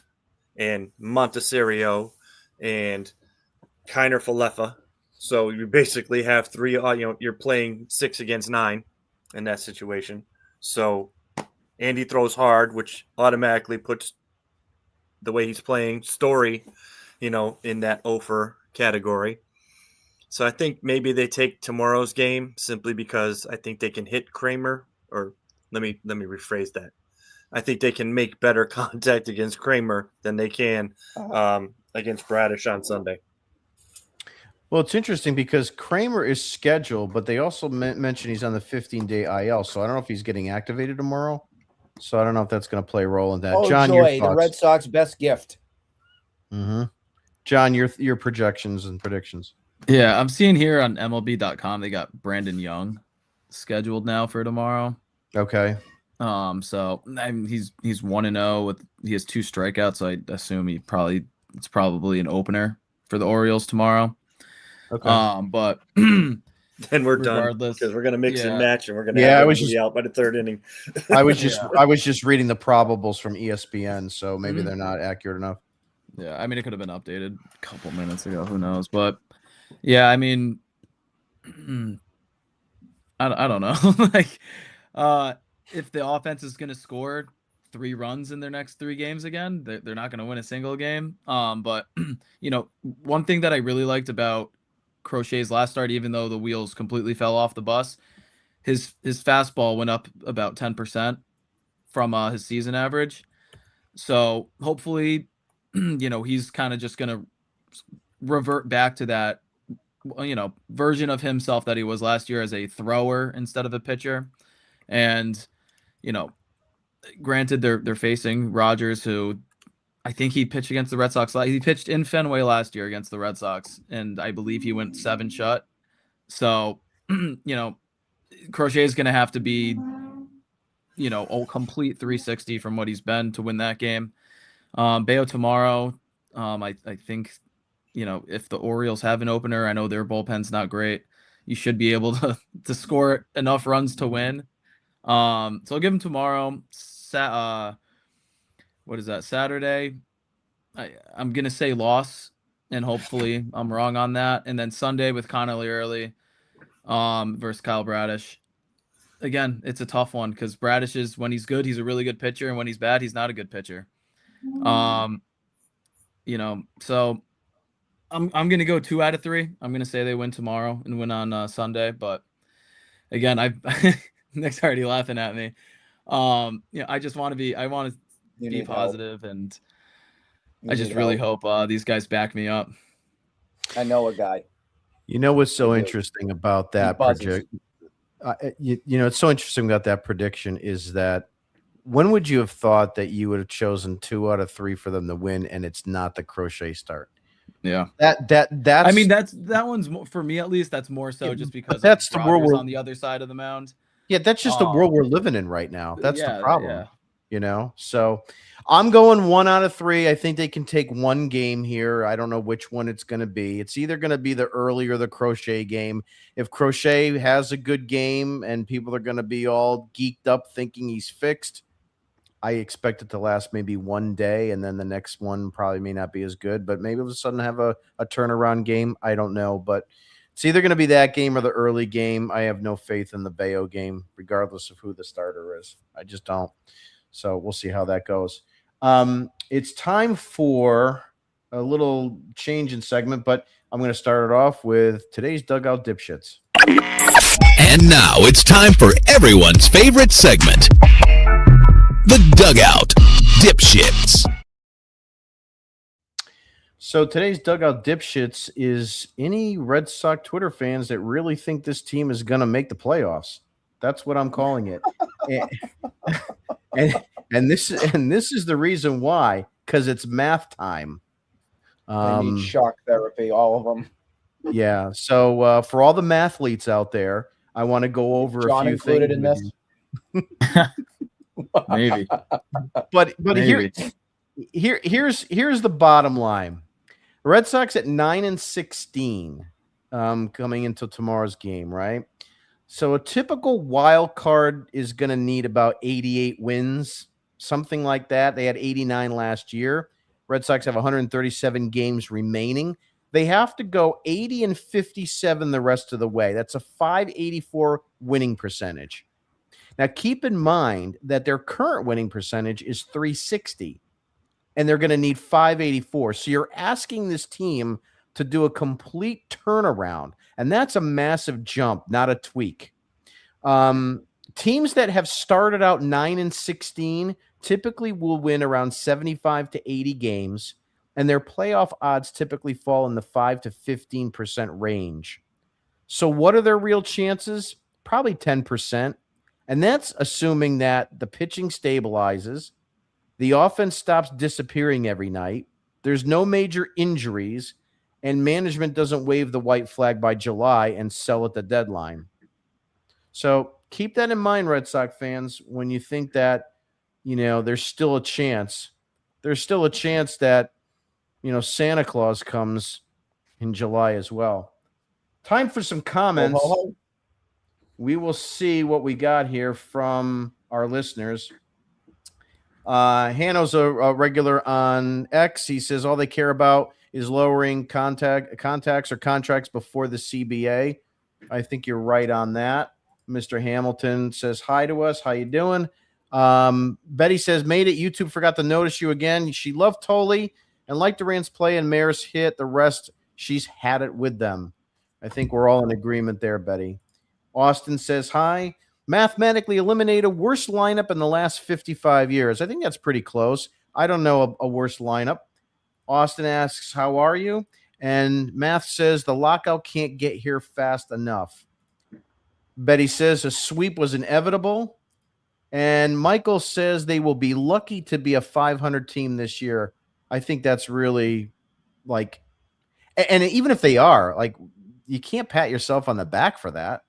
and Montecchio and Kiner Falefa. So you basically have 3, you're playing 6 against 9 in that situation. So Andy throws hard, which automatically puts the way he's playing Story, in that over category. So I think maybe they take tomorrow's game simply because I think they can hit Kramer, or let me rephrase that. I think they can make better contact against Kramer than they can against Bradish on Sunday. Well, it's interesting because Kramer is scheduled, but they also mentioned he's on the 15-day IL, so I don't know if he's getting activated tomorrow. So I don't know if that's going to play a role in that. Oh, John, joy, the Red Sox best gift. Mm-hmm. John, your projections and predictions. Yeah, I'm seeing here on MLB.com they got Brandon Young scheduled now for tomorrow. Okay. So he's 1-0 with he has 2 strikeouts. So I assume it's probably an opener for the Orioles tomorrow. Okay. But then we're done because we're gonna mix and match and we're gonna have be out by the 3rd inning. I was just reading the probables from ESPN, so maybe they're not accurate enough. Yeah, I mean it could have been updated a couple minutes ago. Who knows? But yeah, I mean, I don't know. If the offense is going to score 3 runs in their next 3 games again, they're not going to win a single game. But one thing that I really liked about Crochet's last start, even though the wheels completely fell off the bus, his fastball went up about 10% from his season average. So hopefully he's kind of just going to revert back to that, version of himself that he was last year as a thrower instead of a pitcher. And, granted, they're facing Rogers, who I think he pitched against the Red Sox. He pitched in Fenway last year against the Red Sox, and I believe he went 7 shut. So, Crochet is going to have to be, a complete 360 from what he's been to win that game. Bayo tomorrow, I think, if the Orioles have an opener, I know their bullpen's not great. You should be able to score enough runs to win. So I'll give him tomorrow. What is that? Saturday. I'm gonna say loss, and hopefully I'm wrong on that. And then Sunday with Connolly early, versus Kyle Bradish. Again, it's a tough one because Bradish is, when he's good, he's a really good pitcher, and when he's bad, he's not a good pitcher. So I'm gonna go 2 out of 3. I'm gonna say they win tomorrow and win on Sunday. But again, Nick's already laughing at me. I just want to be positive, and I just really hope these guys back me up. I know a guy. What's so interesting about that prediction? It's so interesting about that prediction is that when would you have thought that you would have chosen 2 out of 3 for them to win, and it's not the Crochet start? Yeah, that's. I mean, that one's more, for me at least. That's more so just because that's the world we're on the other side of the mound. Yeah, that's just the world we're living in right now. That's the problem. So I'm going 1 out of 3. I think they can take one game here. I don't know which one it's going to be. It's either going to be the early or the Crochet game. If Crochet has a good game and people are going to be all geeked up thinking he's fixed, I expect it to last maybe one day, and then the next one probably may not be as good, but maybe all of a sudden have a turnaround game. I don't know, but it's either going to be that game or the early game. I have no faith in the Bayo game, regardless of who the starter is. I just don't. So we'll see how that goes. It's time for a little change in segment, but I'm going to start it off with today's Dugout Dipshits. And now it's time for everyone's favorite segment, the Dugout Dipshits. So today's Dugout Dipshits is any Red Sox Twitter fans that really think this team is going to make the playoffs. That's what I'm calling it. and this is the reason why, because it's math time. They need shock therapy, all of them. Yeah. So for all the mathletes out there, I want to go over John a few included things in this. Maybe. But Maybe. here's the bottom line. Red Sox at 9-16 coming into tomorrow's game, right? So a typical wild card is going to need about 88 wins, something like that. They had 89 last year. Red Sox have 137 games remaining. They have to go 80-57 the rest of the way. That's a .584 winning percentage. Now, keep in mind that their current winning percentage is .360, and they're going to need .584. So you're asking this team to do a complete turnaround, and that's a massive jump, not a tweak. Teams that have started out 9-16 typically will win around 75 to 80 games, and their playoff odds typically fall in the 5 to 15% range. So what are their real chances? Probably 10%. And that's assuming that the pitching stabilizes, the offense stops disappearing every night, there's no major injuries, and management doesn't wave the white flag by July and sell at the deadline. So keep that in mind, Red Sox fans, when you think that, there's still a chance. There's still a chance that, Santa Claus comes in July as well. Time for some comments. We will see what we got here from our listeners. Hanno's a regular on X. He says all they care about is lowering contacts or contracts before the CBA. I think you're right on that. Mr. Hamilton says hi to us. How you doing? Betty says, made it. YouTube forgot to notice you again. She loved Tolley and liked Durant's play and Maris hit. The rest, she's had it with them. I think we're all in agreement there, Betty. Austin says hi. Mathematically eliminate a worst lineup in the last 55 years. I think that's pretty close. I don't know a worse lineup. Austin asks, how are you? And Math says the lockout can't get here fast enough. Betty says a sweep was inevitable. And Michael says they will be lucky to be a 500 team this year. I think that's really like, and even if they are, like, you can't pat yourself on the back for that.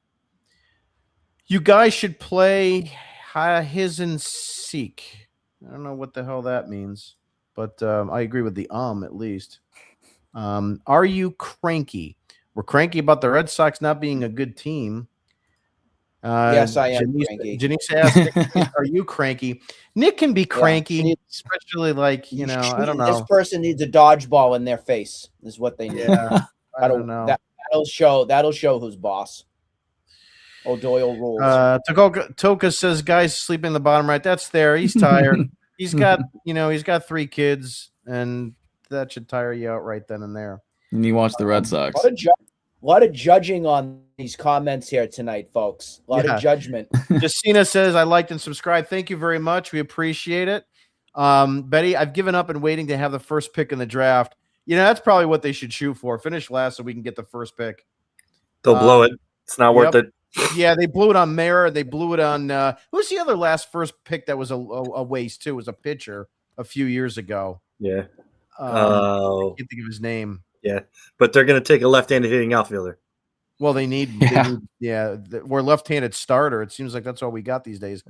You guys should play his and seek. I don't know what the hell that means, but I agree with the at least. Are you cranky? We're cranky about the Red Sox not being a good team. Yes, I am cranky. Janice asked, are you cranky? Nick can be cranky, especially like, I don't know. This person needs a dodgeball in their face is what they need. Yeah, I don't know. That'll show who's boss. O'Doyle rules. Toka says, guys sleeping in the bottom right. That's there. He's tired. He's got 3 kids, and that should tire you out right then and there. And you watch the Red Sox. A lot of judging on these comments here tonight, folks. A lot of judgment. Justina says, I liked and subscribed. Thank you very much. We appreciate it. Betty, I've given up and waiting to have the first pick in the draft. That's probably what they should shoot for. Finish last so we can get the first pick. They'll blow it. It's not worth it. Yeah, they blew it on Mara. They blew it on who's the other last first pick that was a waste too? It was a pitcher a few years ago. Yeah. I can't think of his name. Yeah, but they're going to take a left-handed hitting outfielder. Well, they need we're left-handed starter. It seems like that's all we got these days.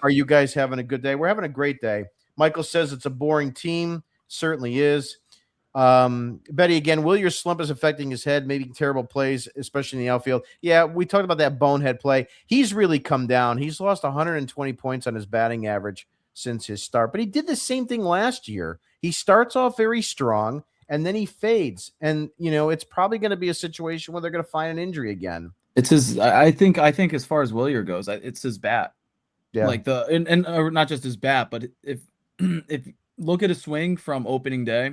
Are you guys having a good day? We're having a great day. Michael says it's a boring team. Certainly is. Betty, again, will your slump is affecting his head, making terrible plays, especially in the outfield? Yeah, we talked about that bonehead play. He's really come down. He's lost 120 points on his batting average since his start, but he did the same thing last year. He starts off very strong, and then he fades. And, it's probably going to be a situation where they're going to find an injury again. It's his, I think as far as Willier goes, it's his bat. Yeah. Like or not just his bat, but if look at his swing from opening day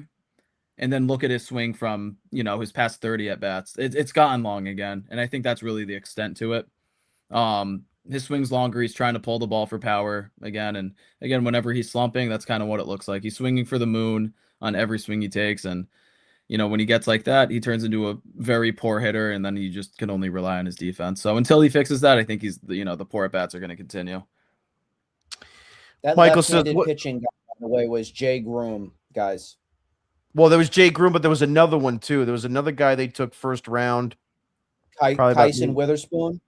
and then look at his swing from, his past 30 at bats, it's gotten long again. And I think that's really the extent to it. His swing's longer. He's trying to pull the ball for power again. And again, whenever he's slumping, that's kind of what it looks like. He's swinging for the moon on every swing he takes. And, when he gets like that, he turns into a very poor hitter, and then you just can only rely on his defense. So until he fixes that, I think he's, the poor at-bats are going to continue. That Michael left-handed says, pitching guy, by the way, was Jay Groom, guys. Well, there was Jay Groom, but there was another one too. There was another guy they took first round. Tyson Witherspoon?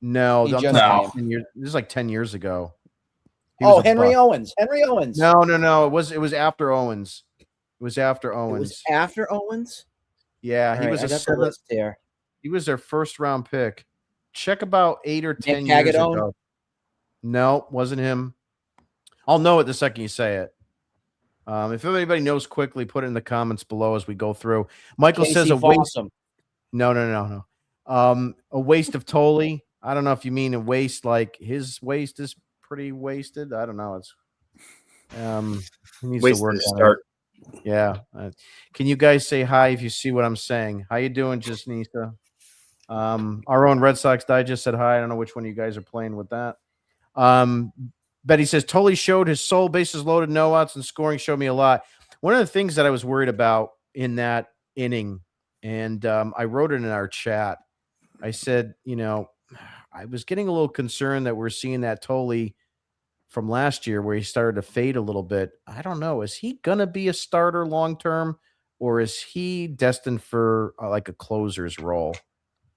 No, He I'm just talking came. 10 years, this is like 10 years ago. Henry Owens. Henry Owens. No. It was after Owens. It was after Owens. It was after Owens? Yeah, he All was right, a I got the list here. He was their first round pick. Check about 8 or 10 Nick years Hagedorn? ago. No, wasn't him. I'll know it the second you say it. If anybody knows quickly, put it in the comments below as we go through. Michael says a waste. No. A waste of Tolley. I don't know if you mean a waste like his waist is pretty wasted. I don't know. It's he needs to work on it. Yeah. Can you guys say hi if you see what I'm saying? How you doing, Jasnisa? Our own Red Sox Digest said hi. I don't know which one of you guys are playing with that. Betty says, Tolley showed his soul, bases loaded, no outs, and scoring showed me a lot. One of the things that I was worried about in that inning, and I wrote it in our chat, I said, I was getting a little concerned that we're seeing that Tolley from last year where he started to fade a little bit. I don't know. Is he going to be a starter long-term, or is he destined for like a closer's role?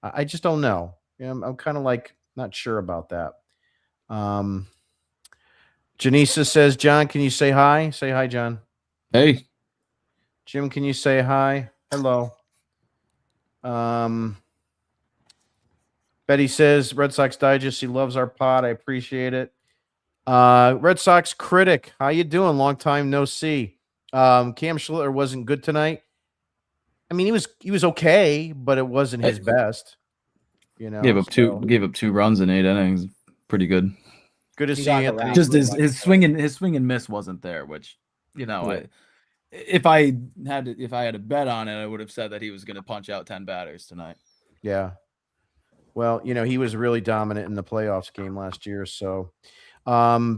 I just don't know. I'm kind of like not sure about that. Janisa says, John, can you say hi? Say hi, John. Hey. Jim, can you say hi? Hello. Betty says, Red Sox Digest, she loves our pod. I appreciate it. Red Sox Critic, how you doing? Long time no see. Cam Schlitter wasn't good tonight. I mean, he was okay, but it wasn't his best. Gave up two runs in 8 innings. Pretty good. Good to see Anthony. Just his swing and miss wasn't there, which if I had a bet on it, I would have said that he was going to punch out 10 batters tonight. Yeah. Well, he was really dominant in the playoffs game last year. So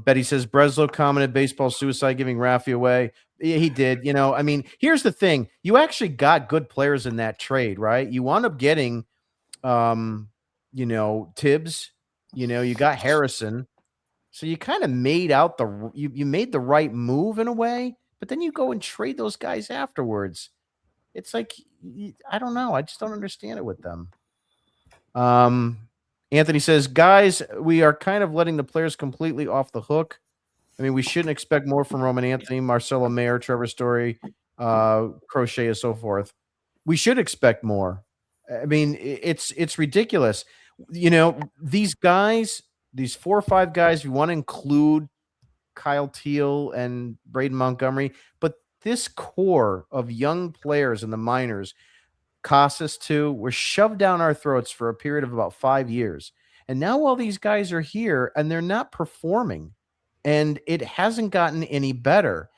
Betty says Breslow commented baseball suicide giving Raffy away. Yeah, he did. I mean, here's the thing. You actually got good players in that trade, right? You wound up getting, Tibbs, you got Harrison. So you kind of made out you made the right move in a way, but then you go and trade those guys afterwards. It's like, I don't know. I just don't understand it with them. Anthony says, guys, we are kind of letting the players completely off the hook. I mean, we shouldn't expect more from Roman Anthony, Marcelo Mayer, Trevor Story, Crochet, and so forth. We should expect more. I mean, it's ridiculous. These guys, these 4 or 5 guys, we want to include Kyle Teal and Braden Montgomery, but this core of young players in the minors, Casas too, were shoved down our throats for a period of about 5 years. And now all these guys are here and they're not performing. And it hasn't gotten any better.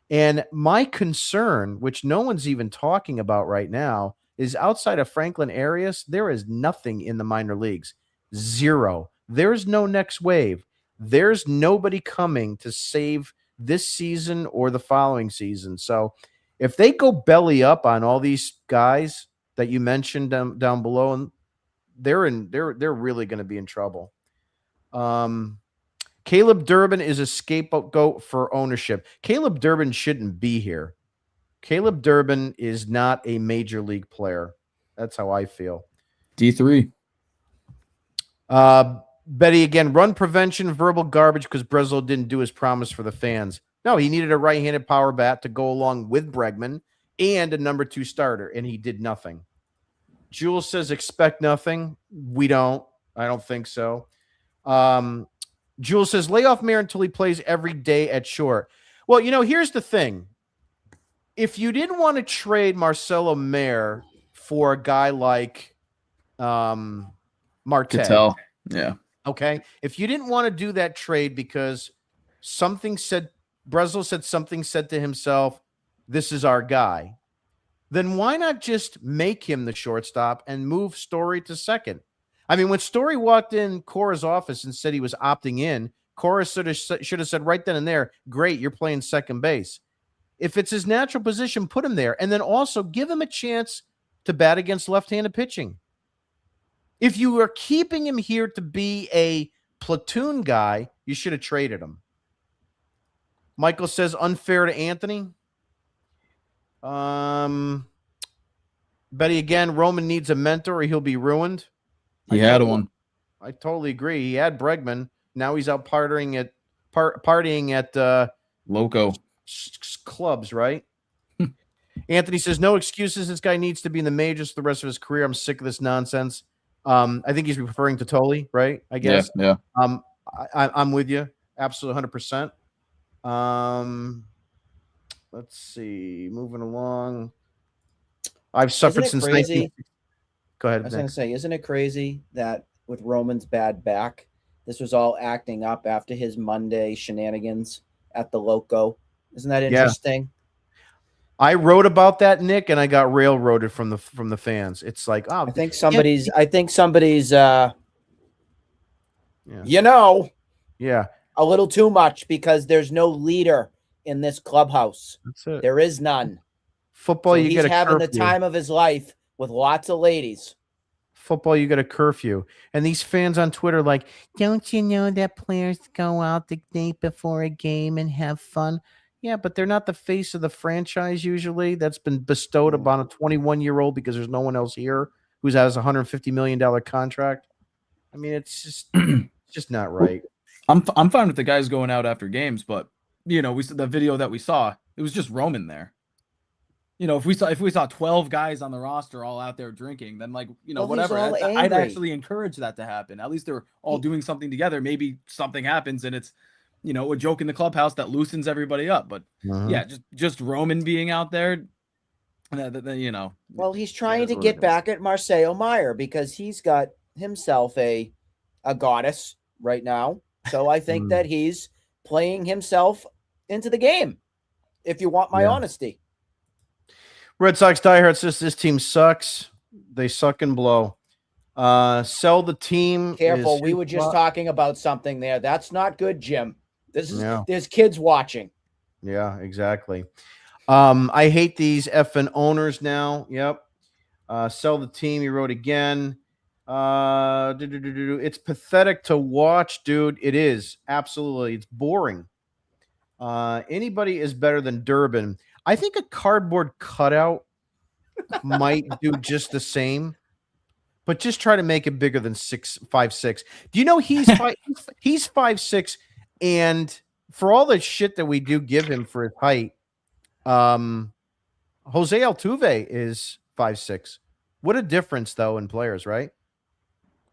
And my concern, which no one's even talking about right now, is outside of Franklin Arias, there is nothing in the minor leagues. Zero. There's no next wave. There's nobody coming to save this season or the following season. So if they go belly up on all these guys that you mentioned down below, and they're really going to be in trouble. Caleb Durbin is a scapegoat for ownership. Caleb Durbin shouldn't be here. Caleb Durbin is not a major league player. That's how I feel. D3. Betty, again, run prevention, verbal garbage because Breslow didn't do his promise for the fans. No, he needed a right-handed power bat to go along with Bregman and a number 2 starter, and he did nothing. Jules says expect nothing. We don't. I don't think so. Jules says lay off Mayer until he plays every day at short. Well, here's the thing. If you didn't want to trade Marcelo Mayer for a guy like Marte. Cattell. Yeah. Okay. If you didn't want to do that trade because Breslow said to himself, this is our guy, then why not just make him the shortstop and move Story to second? I mean, when Story walked in Cora's office and said he was opting in, Cora should have said right then and there, great, you're playing second base. If it's his natural position, put him there. And then also give him a chance to bat against left-handed pitching. If you are keeping him here to be a platoon guy, you should have traded him. Michael says unfair to Anthony. Betty, again, Roman needs a mentor or he'll be ruined. He had one. I totally agree. He had Bregman. Now he's out partying at Loco clubs, right? Anthony says no excuses. This guy needs to be in the majors for the rest of his career. I'm sick of this nonsense. I think he's referring to Tolley, right? I guess. Yeah. I'm with you. Absolutely 100%. Let's see. Moving along. I've suffered since 19. Go ahead. I was going to say, isn't it crazy that with Roman's bad back, this was all acting up after his Monday shenanigans at the Loco? Isn't that interesting? Yeah. I wrote about that, Nick, and I got railroaded from the fans. It's like, oh, I think somebody's a little too much because there's no leader in this clubhouse. That's it. There is none. Football, so you get a having curfew. the time of his life with lots of ladies. Football, you get a curfew. And these fans on Twitter like, don't you know that players go out the night before a game and have fun? Yeah, but they're not the face of the franchise usually. That's been bestowed upon a 21-year-old because there's no one else here who has a $150 million contract. I mean, it's just not right. I'm fine with the guys going out after games, but the video that we saw, it was just Roman there. If we saw 12 guys on the roster all out there drinking, then whatever. I'd actually encourage that to happen. At least they're all doing something together. Maybe something happens and it's a joke in the clubhouse that loosens everybody up. But yeah, just Roman being out there, Well, he's trying to get back at Marcelo Mayer because he's got himself a goddess right now. So I think that he's playing himself into the game, if you want my honesty. Red Sox diehard says this team sucks. They suck and blow. Sell the team. Careful. We were just talking about something there. That's not good, Jim. There's kids watching. Yeah, exactly. I hate these effing owners now. Yep. Sell the team. He wrote again. It's pathetic to watch, dude. It is. Absolutely. It's boring. Anybody is better than Durbin. I think a cardboard cutout might do just the same, but just try to make it bigger than 5'6". Do you know he's 5'6", and for all the shit that we do give him for his height, Jose Altuve is 5'6". What a difference, though, in players, right?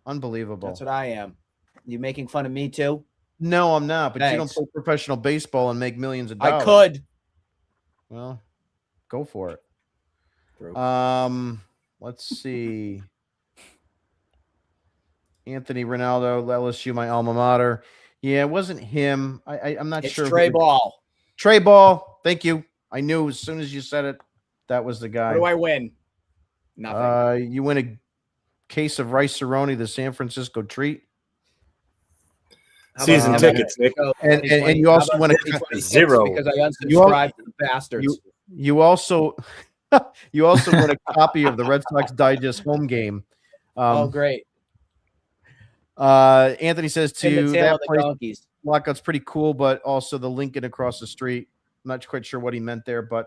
Unbelievable. That's what I am. You making fun of me too? No, I'm not. But Thanks. You don't play professional baseball and make millions of dollars. I could. Well, go for it. True. Let's see. Anthony Ronaldo, LSU, my alma mater. Yeah, it wasn't him. I'm not sure. Trey Ball. Trey Ball. Thank you. I knew as soon as you said it, that was the guy. What do I win? Nothing. You win a case of rice Cerrone, the San Francisco treat. Season tickets, Nick. And you also win a zero because I unsubscribed to the bastards. You also win a copy of the Red Sox Digest home game. Oh, great. Anthony says to that place, Lockout's pretty cool, but also the Lincoln across the street. I'm not quite sure what he meant there, but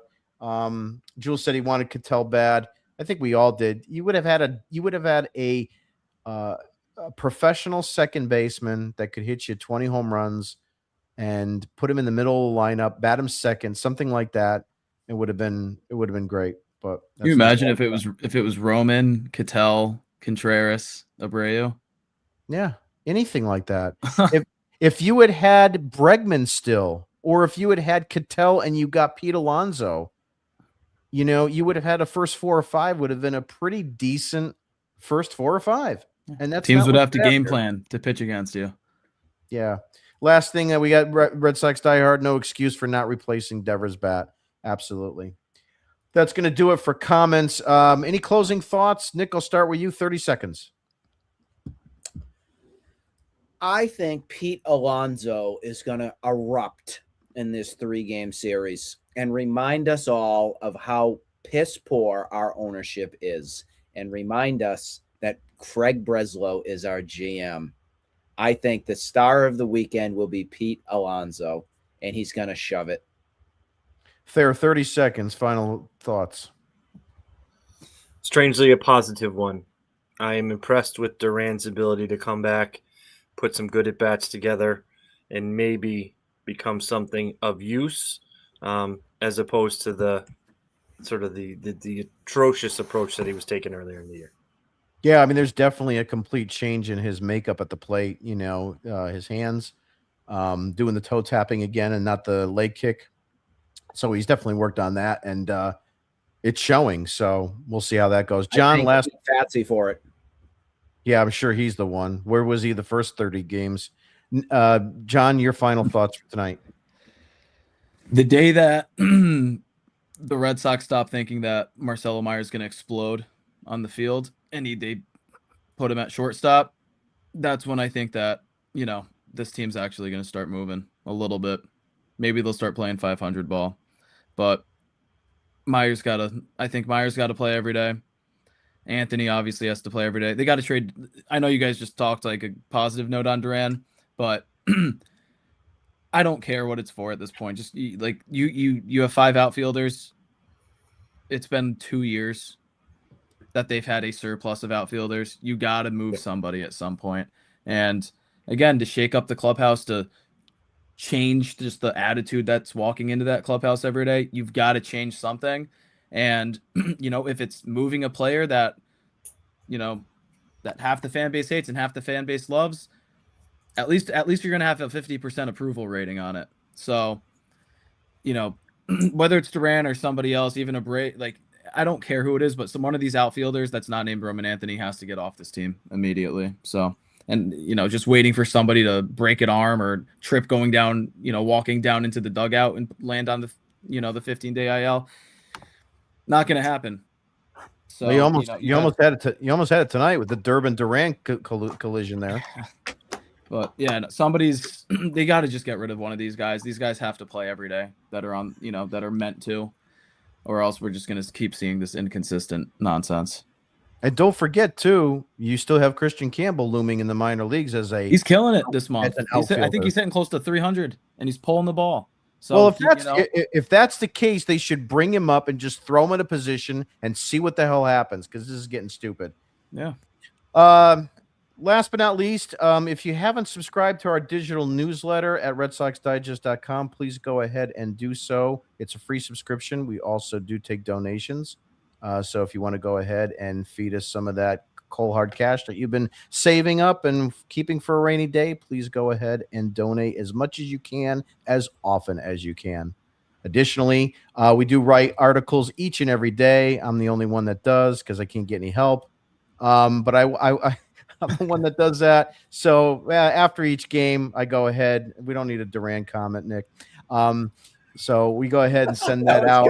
Jules said he wanted Cattell bad. I think we all did. You would have had a professional second baseman that could hit you 20 home runs and put him in the middle of the lineup, bat him second, something like that. It would have been great. But can you imagine if it was Roman, Cattell, Contreras, Abreu? Yeah, anything like that. if you had Bregman still, or if you had Cattell and you got Pete Alonso, you would have had a first 4 or 5 would have been a pretty decent first 4 or 5. And that's teams would have to game plan to pitch against you. Yeah. Last thing that we got, Red Sox diehard, no excuse for not replacing Devers' bat. Absolutely. That's going to do it for comments. Any closing thoughts? Nick, I'll start with you. 30 seconds. I think Pete Alonso is going to erupt in this 3-game series and remind us all of how piss poor our ownership is, and remind us that Craig Breslow is our GM. I think the star of the weekend will be Pete Alonso, and he's going to shove it. Fair. 30 seconds. Final thoughts. Strangely, a positive one. I am impressed with Duran's ability to come back, put some good at-bats together, and maybe become something of use, as opposed to the sort of the atrocious approach that he was taking earlier in the year. Yeah, I mean, there's definitely a complete change in his makeup at the plate. His hands, doing the toe tapping again and not the leg kick. So he's definitely worked on that, and it's showing. So we'll see how that goes. John, last Fatsy for it. Yeah, I'm sure he's the one. Where was he the first 30 games? John, your final thoughts for tonight. The day that the Red Sox stop thinking that Marcelo Meyer is going to explode on the field and they put him at shortstop, that's when I think that, this team's actually going to start moving a little bit. Maybe they'll start playing 500 ball. But I think Meyer's got to play every day. Anthony obviously has to play every day. They got to trade. I know you guys just talked like a positive note on Duran, but I don't care what it's for at this point. Just like you have 5 outfielders. It's been 2 years that they've had a surplus of outfielders. You got to move somebody at some point. And again, to shake up the clubhouse, to change just the attitude that's walking into that clubhouse every day, you've got to change something. And, if it's moving a player that, that half the fan base hates and half the fan base loves, at least you're going to have a 50% approval rating on it. So, whether it's Duran or somebody else, even a break, like, I don't care who it is, but one of these outfielders that's not named Roman Anthony has to get off this team immediately. So, and, just waiting for somebody to break an arm or trip going down, walking down into the dugout and land on the 15-day IL. Not going to happen. So Well, you got- almost had it tonight with the Durbin Durant collision there. But yeah, they got to just get rid of one of these guys. These guys have to play every day that are on, that are meant to, or else we're just going to keep seeing this inconsistent nonsense. And don't forget too, you still have Christian Campbell looming in the minor leagues He's killing it this month. an I think outfielder. he's hitting close to 300 and he's pulling the ball. So well, if that's the case, they should bring him up and just throw him in a position and see what the hell happens, because this is getting stupid. Yeah. Last but not least, if you haven't subscribed to our digital newsletter at RedSoxDigest.com, please go ahead and do so. It's a free subscription. We also do take donations. So if you want to go ahead and feed us some of that cold hard cash that you've been saving up and keeping for a rainy day, please go ahead and donate as much as you can, as often as you can. Additionally, we do write articles each and every day. I'm the only one that does because I can't get any help. But I'm the one that does that. So after each game, I go ahead. We don't need a Durant comment, Nick. So we go ahead and send that out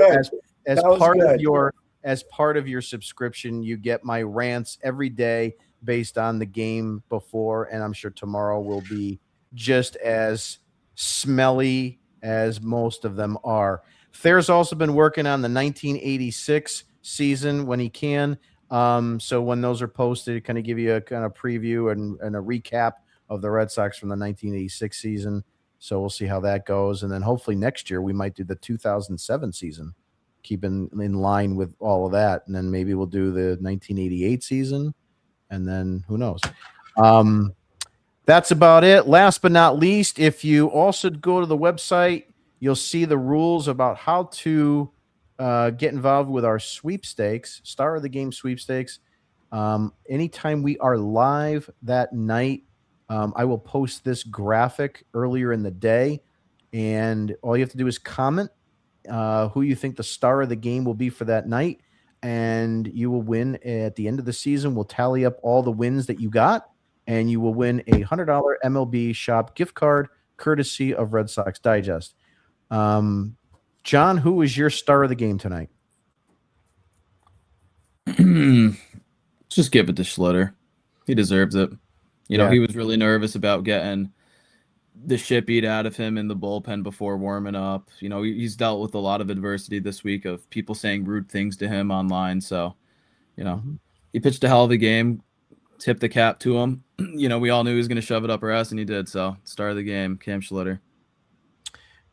as part of your subscription. You get my rants every day based on the game before, and I'm sure tomorrow will be just as smelly as most of them are. Thair's also been working on the 1986 season when he can. So when those are posted, kind of give you a kind of preview and a recap of the Red Sox from the 1986 season. So we'll see how that goes. And then hopefully next year we might do the 2007 season, keeping in line with all of that. And then maybe we'll do the 1988 season, and then who knows? That's about it. Last but not least, if you also go to the website, you'll see the rules about how to get involved with our sweepstakes, Star of the Game sweepstakes. Anytime we are live that night, I will post this graphic earlier in the day, and all you have to do is comment who you think the star of the game will be for that night, and you will win at the end of the season. We'll tally up all the wins that you got, and you will win a $100 MLB shop gift card courtesy of Red Sox Digest. John, who was your star of the game tonight? Just give it to Schlitter. He deserves it. He was really nervous about getting the shit beat out of him in the bullpen before warming up. He's dealt with a lot of adversity this week of people saying rude things to him online. So, he pitched a hell of a game, tipped the cap to him. We all knew he was going to shove it up our ass, and he did. So, star of the game, Cam Schlitter.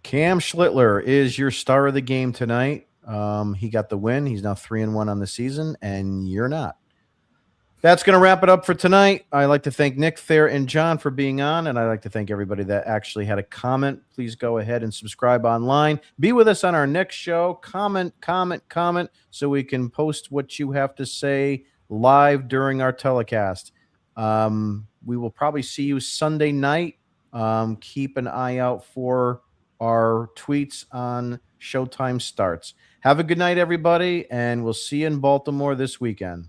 Cam Schlittler is your star of the game tonight. He got the win. He's now 3-1 on the season, and you're not. That's going to wrap it up for tonight. I'd like to thank Nick, Thair, and John for being on, and I'd like to thank everybody that actually had a comment. Please go ahead and subscribe online. Be with us on our next show. Comment, so we can post what you have to say live during our telecast. We will probably see you Sunday night. Keep an eye out for our tweets on Showtime starts. Have a good night, everybody, and we'll see you in Baltimore this weekend.